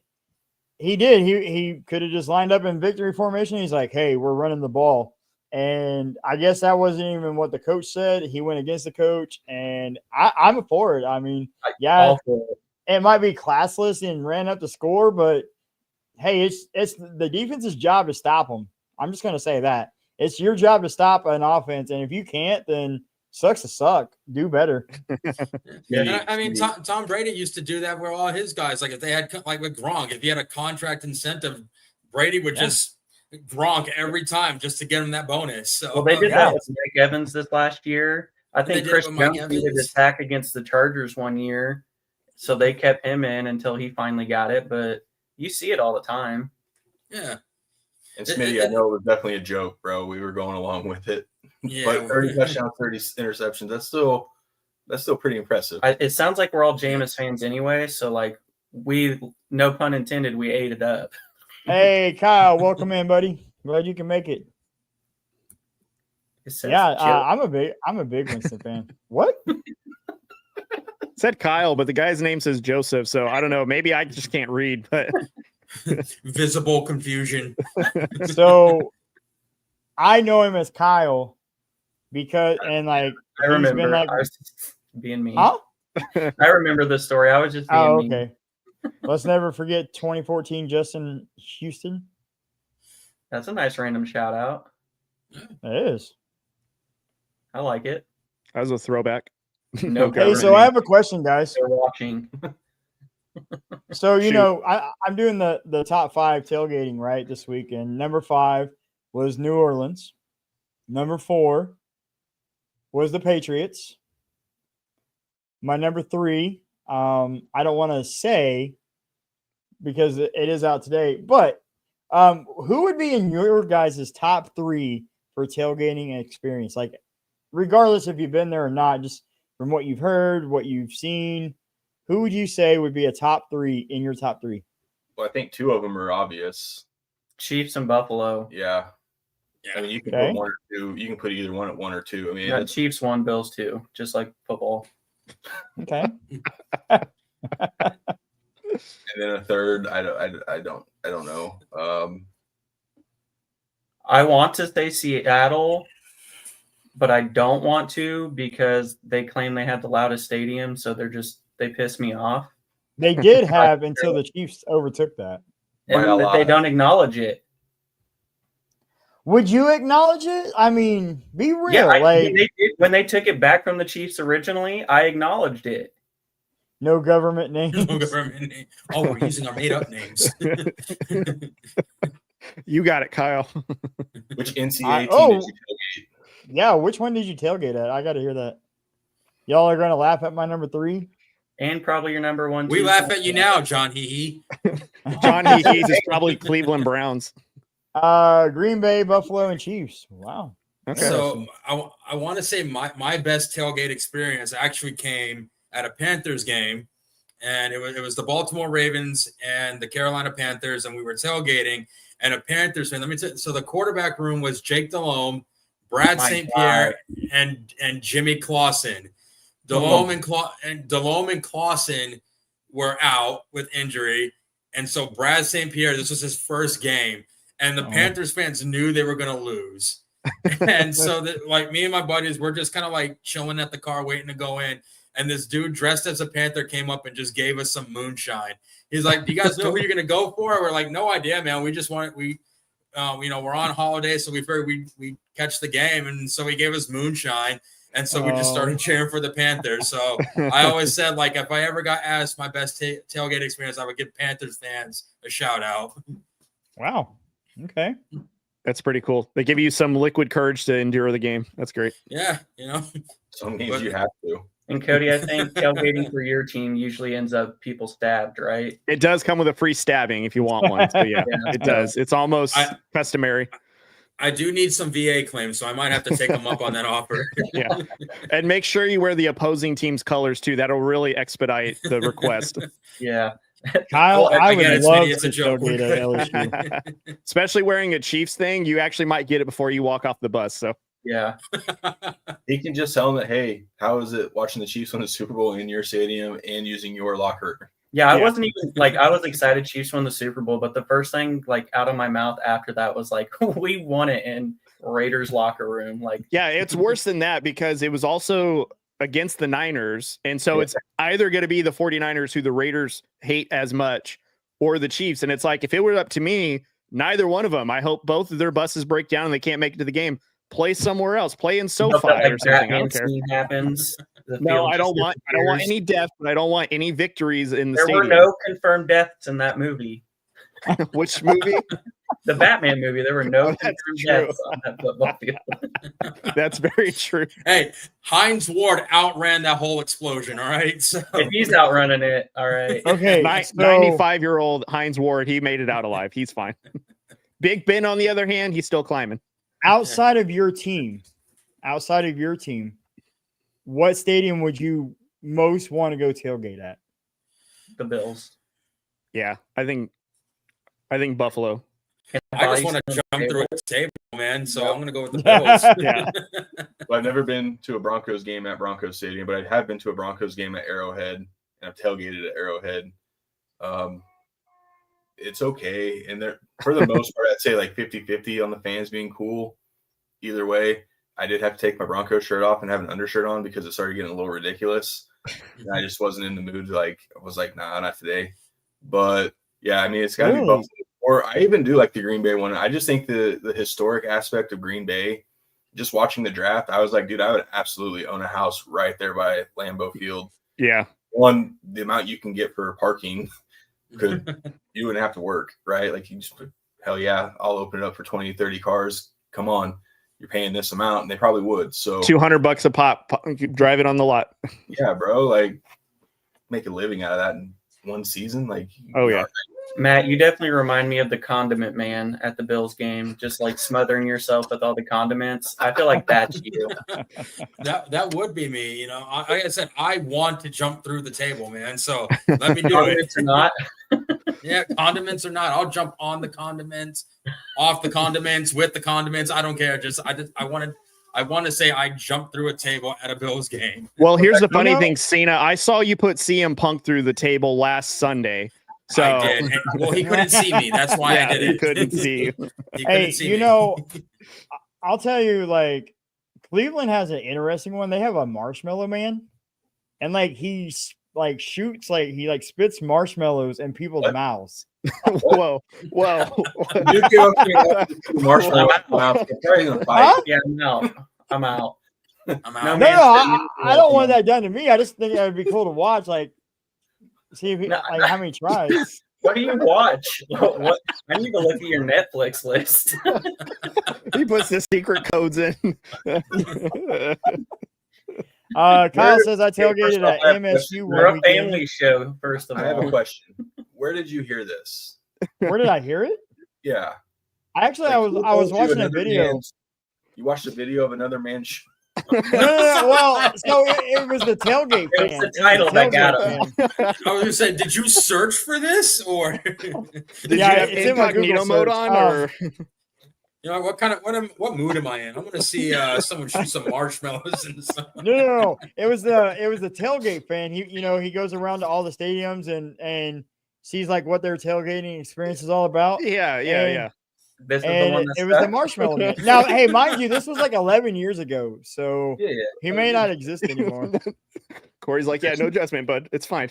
he did. He could have just lined up in victory formation. He's like, "Hey, we're running the ball," and I guess that wasn't even what the coach said. He went against the coach, and I'm for it. I mean, it might be classless and ran up the score, but hey, it's the defense's job to stop them. I'm just going to say that. It's your job to stop an offense, and if you can't, then sucks to suck. Do better. I mean, Tom Brady used to do that with all his guys. Like if they had, like with Gronk, if he had a contract incentive, Brady would just Gronk every time just to get him that bonus. So they did that with Mike Evans this last year. I think Chris Jones needed attack against the Chargers one year. So they kept him in until he finally got it, but you see it all the time. Yeah. And Smitty, I know it was definitely a joke, bro. We were going along with it. Yeah, but 30 touchdowns, 30 interceptions, that's still pretty impressive. It sounds like we're all Jameis fans anyway, so like we, no pun intended, we ate it up. Hey, Kyle, welcome in, buddy. Glad you can make it. I'm a big Winston fan. What? Said Kyle, but the guy's name says Joseph, so I don't know. Maybe I just can't read, but visible confusion. So I know him as Kyle because, and like, I remember like, I was being mean. Huh? I remember the story. I was just being mean. Okay. Let's never forget 2014 Justin Houston. That's a nice random shout out. It is. I like it. That was a throwback. No. Hey, so I have a question, guys. They're watching. So, you know, I'm doing the top 5 tailgating, right, this weekend. Number 5 was New Orleans. Number 4 was the Patriots. My number 3, I don't want to say because it is out today, but who would be in your guys' top 3 for tailgating experience? Like, regardless if you've been there or not, just from what you've heard, what you've seen, who would you say would be a top 3 in your top 3? Well, I think 2 of them are obvious. Chiefs and Buffalo. Yeah. I mean, you can put 1 or 2. You can put either one at 1 or 2. I mean, Chiefs 1, Bills 2, just like football. Okay. And then a third, I don't know. I want to say Seattle, but I don't want to because they claim they had the loudest stadium, so they piss me off. They did have until the Chiefs overtook that. And they don't acknowledge it. Would you acknowledge it? I mean, be real. Yeah, when they took it back from the Chiefs originally, I acknowledged it. No government name. No government name. Oh, we're using our made-up names. You got it, Kyle. Which NCAA team did you tailgate? Yeah, which one did you tailgate at? I got to hear that. Y'all are going to laugh at my number 3? And probably your number 1. We laugh at you now, John Hee. John Hee is probably Cleveland Browns. Green Bay, Buffalo, and Chiefs. Wow. Okay. So I want to say my best tailgate experience actually came at a Panthers game, and it was the Baltimore Ravens and the Carolina Panthers, and we were tailgating. And a Panthers fan. So the quarterback room was Jake Delhomme, Brad St. Pierre, and Jimmy Clausen. Delhomme and Clausen were out with injury, and so Brad St. Pierre, this was his first game. And the Panthers fans knew they were going to lose. And so like me and my buddies, we're just kind of like chilling at the car waiting to go in. And this dude dressed as a Panther came up and just gave us some moonshine. He's like, do you guys know who you're going to go for? We're like, no idea, man. We just want we're on holiday. So we figured we catch the game. And so he gave us moonshine. And so we just started cheering for the Panthers. So I always said, like, if I ever got asked my best tailgate experience, I would give Panthers fans a shout out. Wow. Okay. That's pretty cool. They give you some liquid courage to endure the game. That's great. Yeah, Some games you have to. And Cody, I think tailgating for your team usually ends up people stabbed, right? It does come with a free stabbing if you want one. So yeah, it does. It's almost customary. I do need some VA claims, so I might have to take them up on that offer. Yeah. And make sure you wear the opposing team's colors too. That'll really expedite the request. Yeah. Kyle, I would love it's to a joke. tailgate at LSU. Especially wearing a Chiefs thing, you actually might get it before you walk off the bus. So Yeah. You can just tell them that, hey, how is it watching the Chiefs win the Super Bowl in your stadium and using your locker? Yeah, I wasn't even like, I was excited Chiefs won the Super Bowl, but the first thing like out of my mouth after that was like, we won it in Raiders locker room. Like, yeah, it's worse than that because it was also against the Niners. And so it's either going to be the 49ers who the Raiders hate as much or the Chiefs. And it's like, if it were up to me, neither one of them, I hope both of their buses break down and they can't make it to the game. Play somewhere else. Play in SoFi or something. I don't care. Happens. No, I don't want any death, but I don't want any victories in the stadium. There were no confirmed deaths in that movie. Which movie? The Batman movie. There were no confirmed deaths on that football field. That's very true. Hey, Hines Ward outran that whole explosion. All right. So if he's outrunning it, all right. Okay. 95-year-old Hines Ward, he made it out alive. He's fine. Big Ben, on the other hand, he's still climbing. Outside of your team, what stadium would you most want to go tailgate at? The Bills. Yeah, I think Buffalo. I just want to jump through a table, man. So I'm going to go with the Bills. Yeah. Well, I've never been to a Broncos game at Broncos Stadium, but I have been to a Broncos game at Arrowhead, and I've tailgated at Arrowhead. It's okay. And there, for the most part, I'd say like 50-50 on the fans being cool. Either way, I did have to take my Broncos shirt off and have an undershirt on because it started getting a little ridiculous. And I just wasn't in the mood. I was like, nah, not today. But yeah, I mean, it's got to be Buffalo. Or I even do like the Green Bay one. I just think the historic aspect of Green Bay, just watching the draft, I was like, dude, I would absolutely own a house right there by Lambeau Field. Yeah. One, the amount you can get for parking you wouldn't have to work, right? Like you just hell yeah, I'll open it up for 20, 30 cars. Come on. You're paying this amount, and they probably would. So $200 a pop, drive it on the lot. Yeah, bro. Like make a living out of that in one season. Like, oh yeah. Matt, you definitely remind me of the condiment man at the Bills game, just like smothering yourself with all the condiments. I feel like that's you. That would be me. You know, like I said, I want to jump through the table, man. So let me do it. Or not. Yeah, condiments or not, I'll jump on the condiments, off the condiments, with the condiments. I don't care. I want to say I jumped through a table at a Bills game. Well, here's the funny thing, Cena. I saw you put CM Punk through the table last Sunday. So I did. Well, he couldn't see me. That's why I did it. He couldn't see you. You know, I'll tell you, like, Cleveland has an interesting one. They have a marshmallow man, and like he's like shoots, like he like spits marshmallows in people's mouths. Whoa. You give up marshmallow mouth. Yeah, no, I'm out. I don't want that done to me. I just think that would be cool to watch. Like, see if how many tries. What do you watch? What? I need to look at your Netflix list. He puts the secret codes in. Kyle says I tailgated at MSU. We're a family show. First of all, I have a question. Where did you hear this? Where did I hear it? Yeah, I was watching a video. You watched a video of another man's. No. Well, so it was the tailgate fan. It was the title that got him. I was gonna say, did you search for this, or did you have incognito mode on, or you know what mood am I in? I'm gonna see someone shoot some marshmallows in the sun. No. It was the tailgate fan. He goes around to all the stadiums and sees like what their tailgating experience is all about. Yeah. This is the one it was the marshmallow man. Now, hey, mind you, this was like 11 years ago, so he may not exist anymore. Cory's like, yeah, no judgment, bud. It's fine.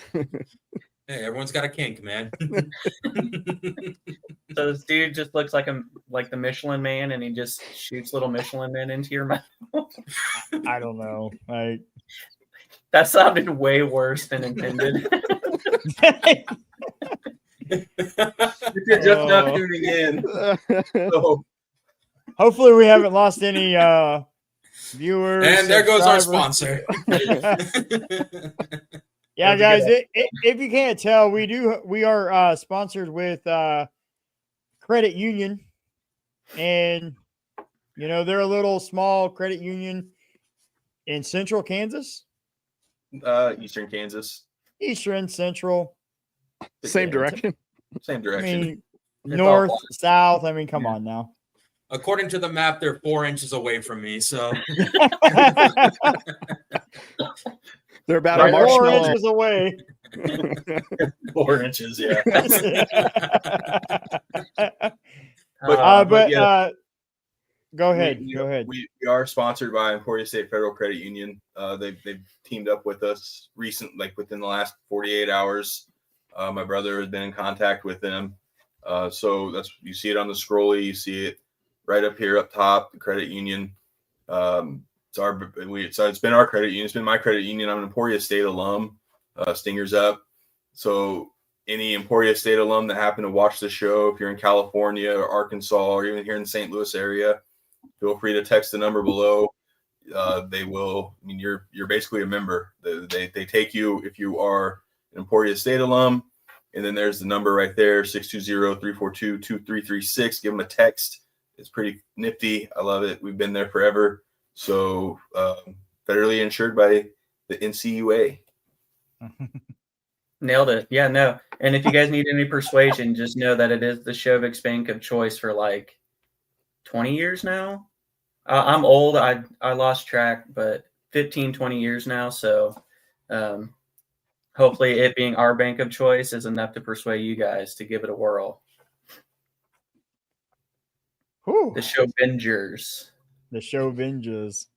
Hey, everyone's got a kink, man. So this dude just looks like the Michelin Man, and he just shoots little Michelin Men into your mouth. I don't know. That sounded way worse than intended. If you're just not tuning in, so Hopefully we haven't lost any viewers. And there goes our subscribers. sponsor. Yeah, That was a guys, good if you can't tell, we are sponsored with Credit Union, and they're a little small credit union in central Kansas, Eastern Kansas. Eastern, central, Same direction. Same I direction. mean, It's north, all- south. I mean, come Yeah. on now. According to the map, they're 4 inches away from me. So They're about Right, a 4 marshmallow. inches away. 4 inches, yeah. But yeah. go ahead. We Go ahead. We are sponsored by Emporia State Federal Credit Union. They've teamed up with us within the last 48 hours. My brother has been in contact with them. So you see it on the scrolly. You see it right up here up top, the credit union. It's been our credit union. It's been my credit union. I'm an Emporia State alum. Stingers up. So any Emporia State alum that happen to watch the show, if you're in California or Arkansas or even here in the St. Louis area, feel free to text the number below. They will. I mean, you're basically a member. They take you if you are an Emporia State alum, and then there's the number right there, 620-342-2336. Give them a text. It's pretty nifty. I love it. We've been there forever. So federally insured by the NCUA. Nailed it. Yeah, no. And if you guys need any persuasion, just know that it is the Shovix bank of choice for like 20 years now. I'm old. I lost track, but 15, 20 years now. So hopefully it being our bank of choice is enough to persuade you guys to give it a whirl. Whew. The Shovingers. The show venges.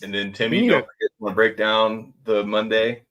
And then Timmy, don't forget to break down the Monday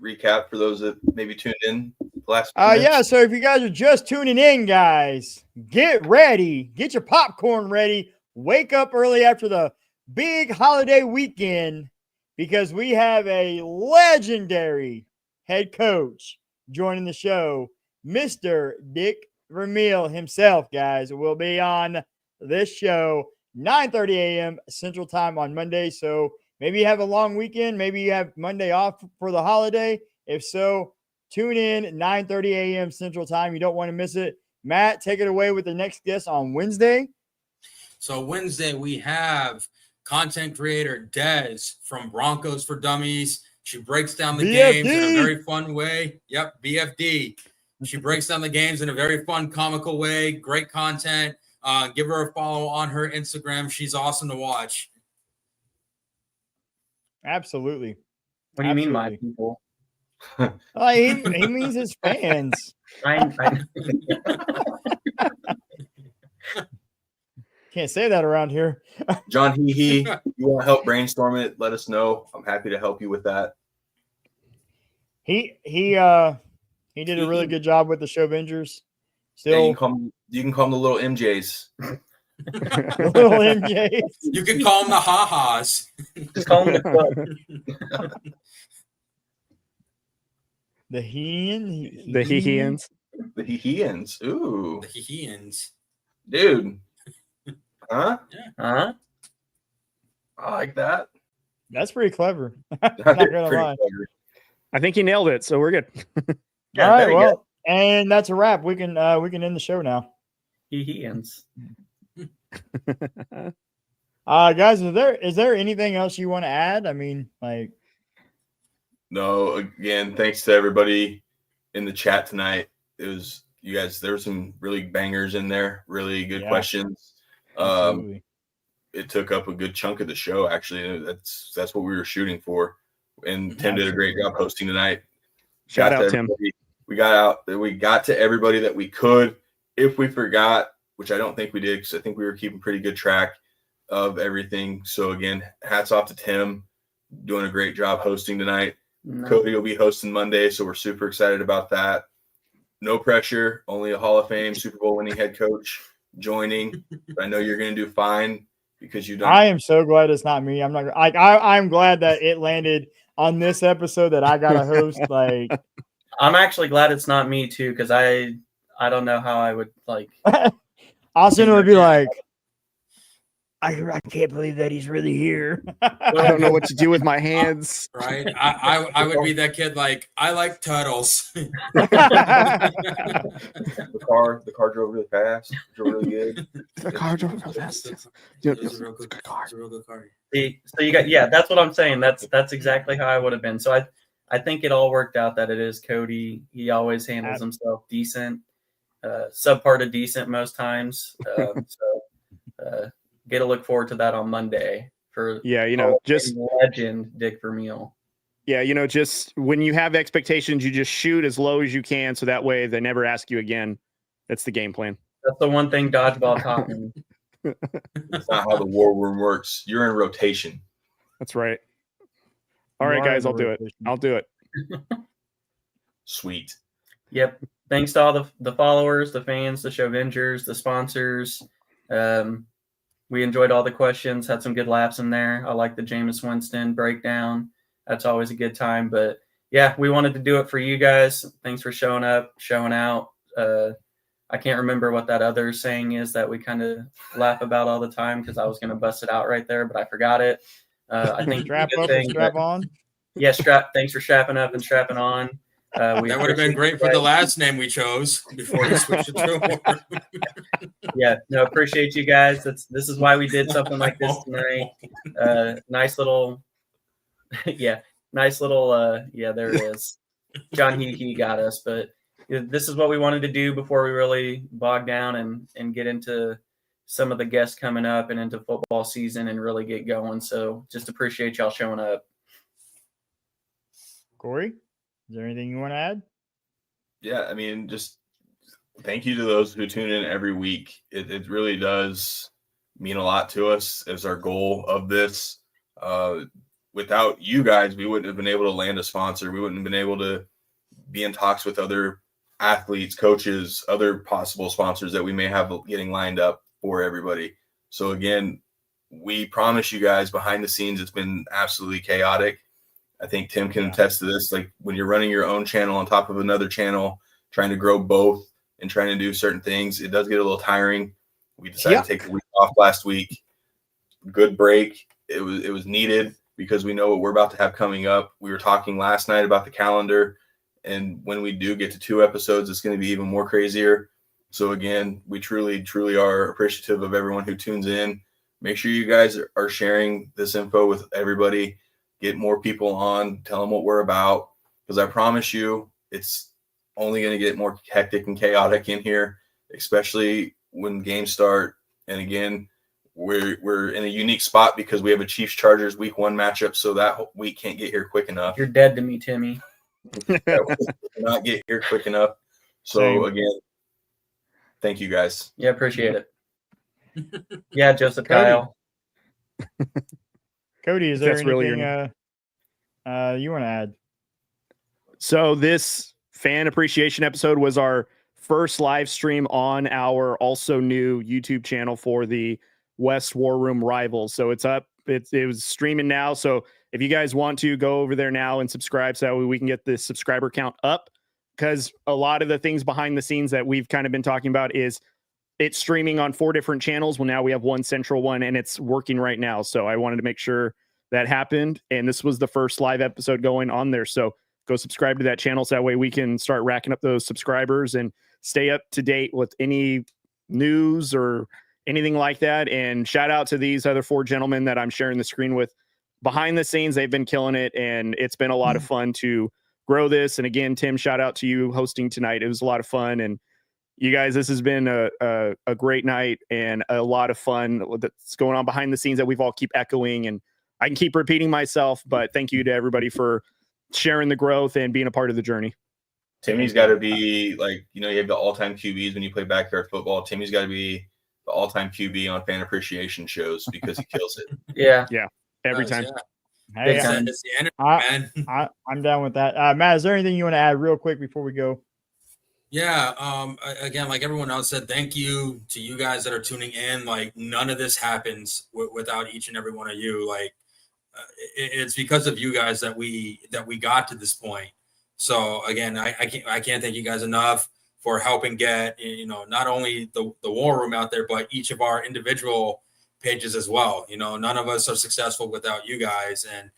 recap for those that maybe tuned in last. Yeah. So if you guys are just tuning in, guys, get ready. Get your popcorn ready. Wake up early after the big holiday weekend because we have a legendary head coach joining the show, Mr. Dick Vermeil himself, guys, will be on this show 9:30 a.m. Central Time on Monday. So maybe you have a long weekend. Maybe you have Monday off for the holiday. If so, tune in 9:30 a.m. Central Time. You don't want to miss it. Matt, take it away with the next guest on Wednesday. So Wednesday, we have content creator Dez from Broncos for Dummies. She breaks down the games in a very fun way. Yep, BFD. She breaks down the games in a very fun, comical way. Great content. Give her a follow on her Instagram. She's awesome to watch. Absolutely. What do you mean, my people? He means his fans. Can't say that around here. John, you want to help brainstorm it? Let us know. I'm happy to help you with that. He did a really good job with the Shovingers. Still, you can call them the little MJs. the little MJs. You can call them the ha-has. Just call them the club. The Heans. The Heans. The Heans. Ooh. The Heans. Dude. Huh? Huh? I like that. That's pretty clever. That's Not gonna pretty lie. clever. I think he nailed it, so we're good. Yeah, All right, there you well, and that's a wrap. We can end the show now. Heans. Guys, is there anything else you want to add? I mean, like, No, again, thanks to everybody in the chat tonight. There were some really bangers in there, really good questions. absolutely. It took up a good chunk of the show, actually. That's what we were shooting for. And Tim did a great job hosting tonight. Shout out, Tim. We got to everybody that we could. If we forgot, which I don't think we did, because I think we were keeping pretty good track of everything. So again, hats off to Tim, doing a great job hosting tonight. No. Cody will be hosting Monday, so we're super excited about that. No pressure, only a Hall of Fame Super Bowl winning head coach joining. But I know you're going to do fine because you don't. I am so glad it's not me. I'm not like I'm glad that it landed on this episode that I got to host. Like, I'm actually glad it's not me too, because I don't know how I would like. Austin would be like, I can't believe that he's really here. I don't know what to do with my hands. Right. I would be that kid like, I like turtles. The car drove really fast, drove really good. The car drove real fast. It's Yep, a real good car. It's a real good car. See, so you got that's what I'm saying. That's exactly how I would have been. So I think it all worked out that it is Cody. He always handles himself decent, subpar to decent most times. Get to look forward to that on Monday for just legend Dick Vermeil. Yeah, just when you have expectations, you just shoot as low as you can, so that way they never ask you again. That's the game plan. That's the one thing dodgeball taught me. That's not how the war room works. You're in rotation. That's right. All right, guys, I'll do it. I'll do it. Sweet. Yep. Thanks to all the followers, the fans, the Chauvengers, the sponsors. We enjoyed all the questions, had some good laughs in there. I like the Jameis Winston breakdown. That's always a good time. But yeah, we wanted to do it for you guys. Thanks for showing up, showing out. I can't remember what that other saying is that we kind of laugh about all the time because I was going to bust it out right there, but I forgot it. I think strap up and strap on. Yeah, thanks for strapping up and strapping on. That would have been great for the last name we chose before we switched it to a Yeah, no, appreciate you guys. This is why we did something like this tonight. Nice little, there it is. John he got us, but this is what we wanted to do before we really bog down and get into some of the guests coming up and into football season and really get going. So just appreciate y'all showing up. Cory, is there anything you want to add? Yeah, I mean, just thank you to those who tune in every week. It really does mean a lot to us as our goal of this. Without you guys, we wouldn't have been able to land a sponsor. We wouldn't have been able to be in talks with other athletes, coaches, other possible sponsors that we may have getting lined up for everybody. So again, we promise you guys behind the scenes, it's been absolutely chaotic. I think Tim can attest to this. Like when you're running your own channel on top of another channel, trying to grow both and trying to do certain things, it does get a little tiring. We decided to take a week off last week. Good break. It was needed because we know what we're about to have coming up. We were talking last night about the calendar, and when we do get to 2 episodes, it's going to be even more crazier. So again, we truly, truly are appreciative of everyone who tunes in. Make sure you guys are sharing this info with everybody. Get more people on, tell them what we're about, because I promise you it's only going to get more hectic and chaotic in here, especially when games start. And again, we're in a unique spot because we have a Chiefs-Chargers week 1 matchup, so that week can't get here quick enough. You're dead to me, Timmy. Not get here quick enough. So again, thank you guys. Yeah, appreciate it. Yeah, Joseph Cody. Kyle. Cody, is there That's really anything you want to add? So this fan appreciation episode was our first live stream on our also new YouTube channel for the West War Room Rivals. So it's up. It was streaming now. So if you guys want to go over there now and subscribe so that way we can get the subscriber count up, because a lot of the things behind the scenes that we've kind of been talking about is it's streaming on 4 different channels. Well, now we have one central one and it's working right now. So I wanted to make sure that happened. And this was the first live episode going on there. So go subscribe to that channel so that way we can start racking up those subscribers and stay up to date with any news or anything like that. And shout out to these other 4 gentlemen that I'm sharing the screen with. Behind the scenes, they've been killing it. And it's been a lot of fun to grow this. And again, Tim, shout out to you hosting tonight. It was a lot of fun. And you guys, this has been a great night and a lot of fun that's going on behind the scenes that we've all keep echoing. And I can keep repeating myself, but thank you to everybody for sharing the growth and being a part of the journey. Timmy's got to be like, you have the all-time QBs when you play backyard football. Timmy's got to be the all-time QB on fan appreciation shows because he kills it. Yeah. Every time. Yeah. Hey, It's the energy, man. I'm down with that. Matt, is there anything you want to add real quick before we go? Yeah. Again, like everyone else said, thank you to you guys that are tuning in. Like none of this happens without each and every one of you. Like it's because of you guys that we got to this point. So again, I can't thank you guys enough for helping get, not only the war room out there, but each of our individual pages as well. You know, none of us are successful without you guys. And,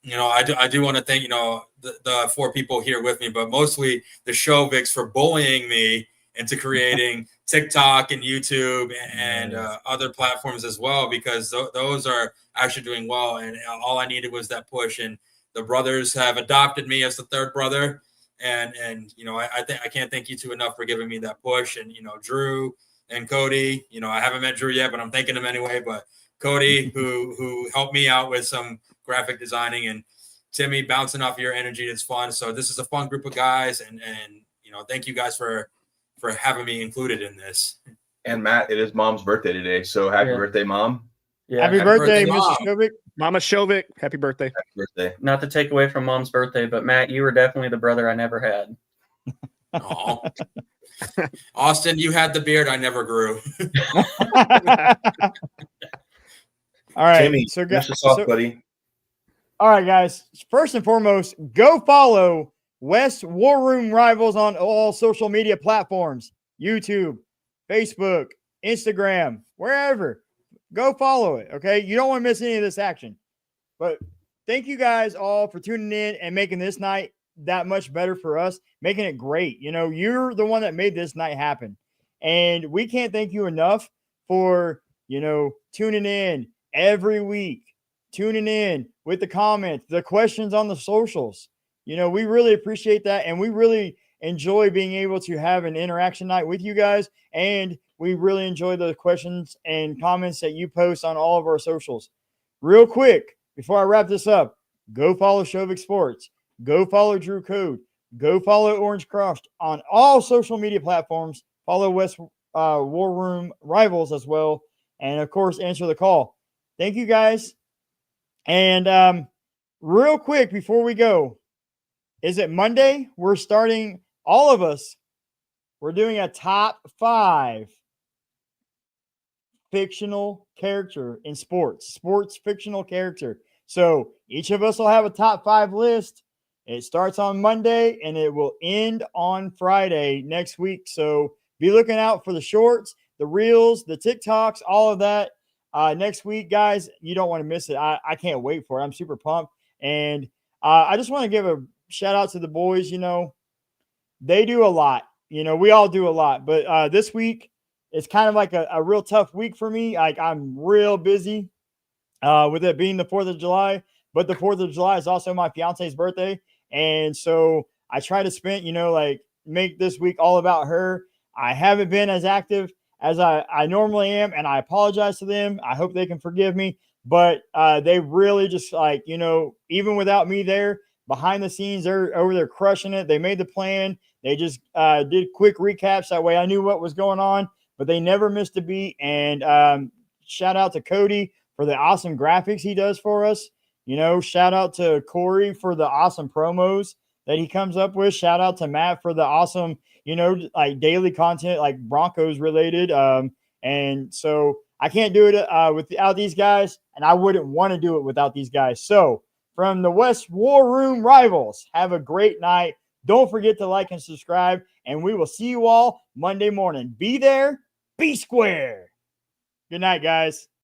you know, I do want to thank, you know, the 4 people here with me, but mostly the Shoviks for bullying me into creating TikTok and YouTube and other platforms as well, because those are actually doing well. And all I needed was that push. And the brothers have adopted me as the 3rd brother. And you know, I can't thank you two enough for giving me that push. And, you know, Drew and Cody, you know, I haven't met Drew yet, but I'm thanking him anyway. But Cody, who helped me out with some graphic designing, and Timmy, bouncing off your energy. It's fun. So this is a fun group of guys. And you know, thank you guys for having me included in this. And Matt, it is Mom's birthday today. So happy birthday, Mom. Yeah. Happy birthday, Mr. Shovik. Mama Shovik, happy birthday. Happy birthday. Not to take away from Mom's birthday, but Matt, you were definitely the brother I never had. Oh, Austin, you had the beard I never grew. All right. Timmy, so, finish us off, buddy. All right, guys. First and foremost, go follow West War Room Rivals on all social media platforms, YouTube, Facebook, Instagram, wherever. Go follow it, okay? You don't want to miss any of this action. But thank you guys all for tuning in and making this night that much better for us, making it great. You know, you're the one that made this night happen. And we can't thank you enough for, you know, tuning in every week, tuning in with the comments, the questions on the socials. You know, we really appreciate that. And we really enjoy being able to have an interaction night with you guys. And we really enjoy the questions and comments that you post on all of our socials. Real quick, before I wrap this up, go follow Shovik Sports. Go follow Drew Code. Go follow Orange Crushed on all social media platforms. Follow West War Room Rivals as well. And, of course, answer the call. Thank you, guys. And real quick before we go, is it Monday? We're starting, all of us, we're doing a top 5 fictional character in sports fictional character. So each of us will have a top 5 list. It starts on Monday and it will end on Friday next week. So be looking out for the shorts, the reels, the TikToks, all of that next week, guys. You don't want to miss it. I can't wait for it. I'm super pumped. And I just want to give a shout out to the boys. You know, they do a lot. You know, we all do a lot. But this week, it's kind of like a real tough week for me. Like, I'm real busy with it being the 4th of July. But the 4th of July is also my fiance's birthday. And so I try to spend, you know, like make this week all about her. I haven't been as active as I normally am, and I apologize to them. I hope they can forgive me. But they really just, like, you know, even without me there, behind the scenes, they're over there crushing it. They made the plan. They just did quick recaps. That way I knew what was going on, but they never missed a beat. And shout out to Cody for the awesome graphics he does for us. You know, shout out to Cory for the awesome promos that he comes up with. Shout out to Matt for the awesome, you know, like daily content, like Broncos related. And so I can't do it without these guys, and I wouldn't want to do it without these guys. So from the West War Room Rivals, have a great night. Don't forget to like and subscribe, and we will see you all Monday morning. Be there, be square. Good night, guys.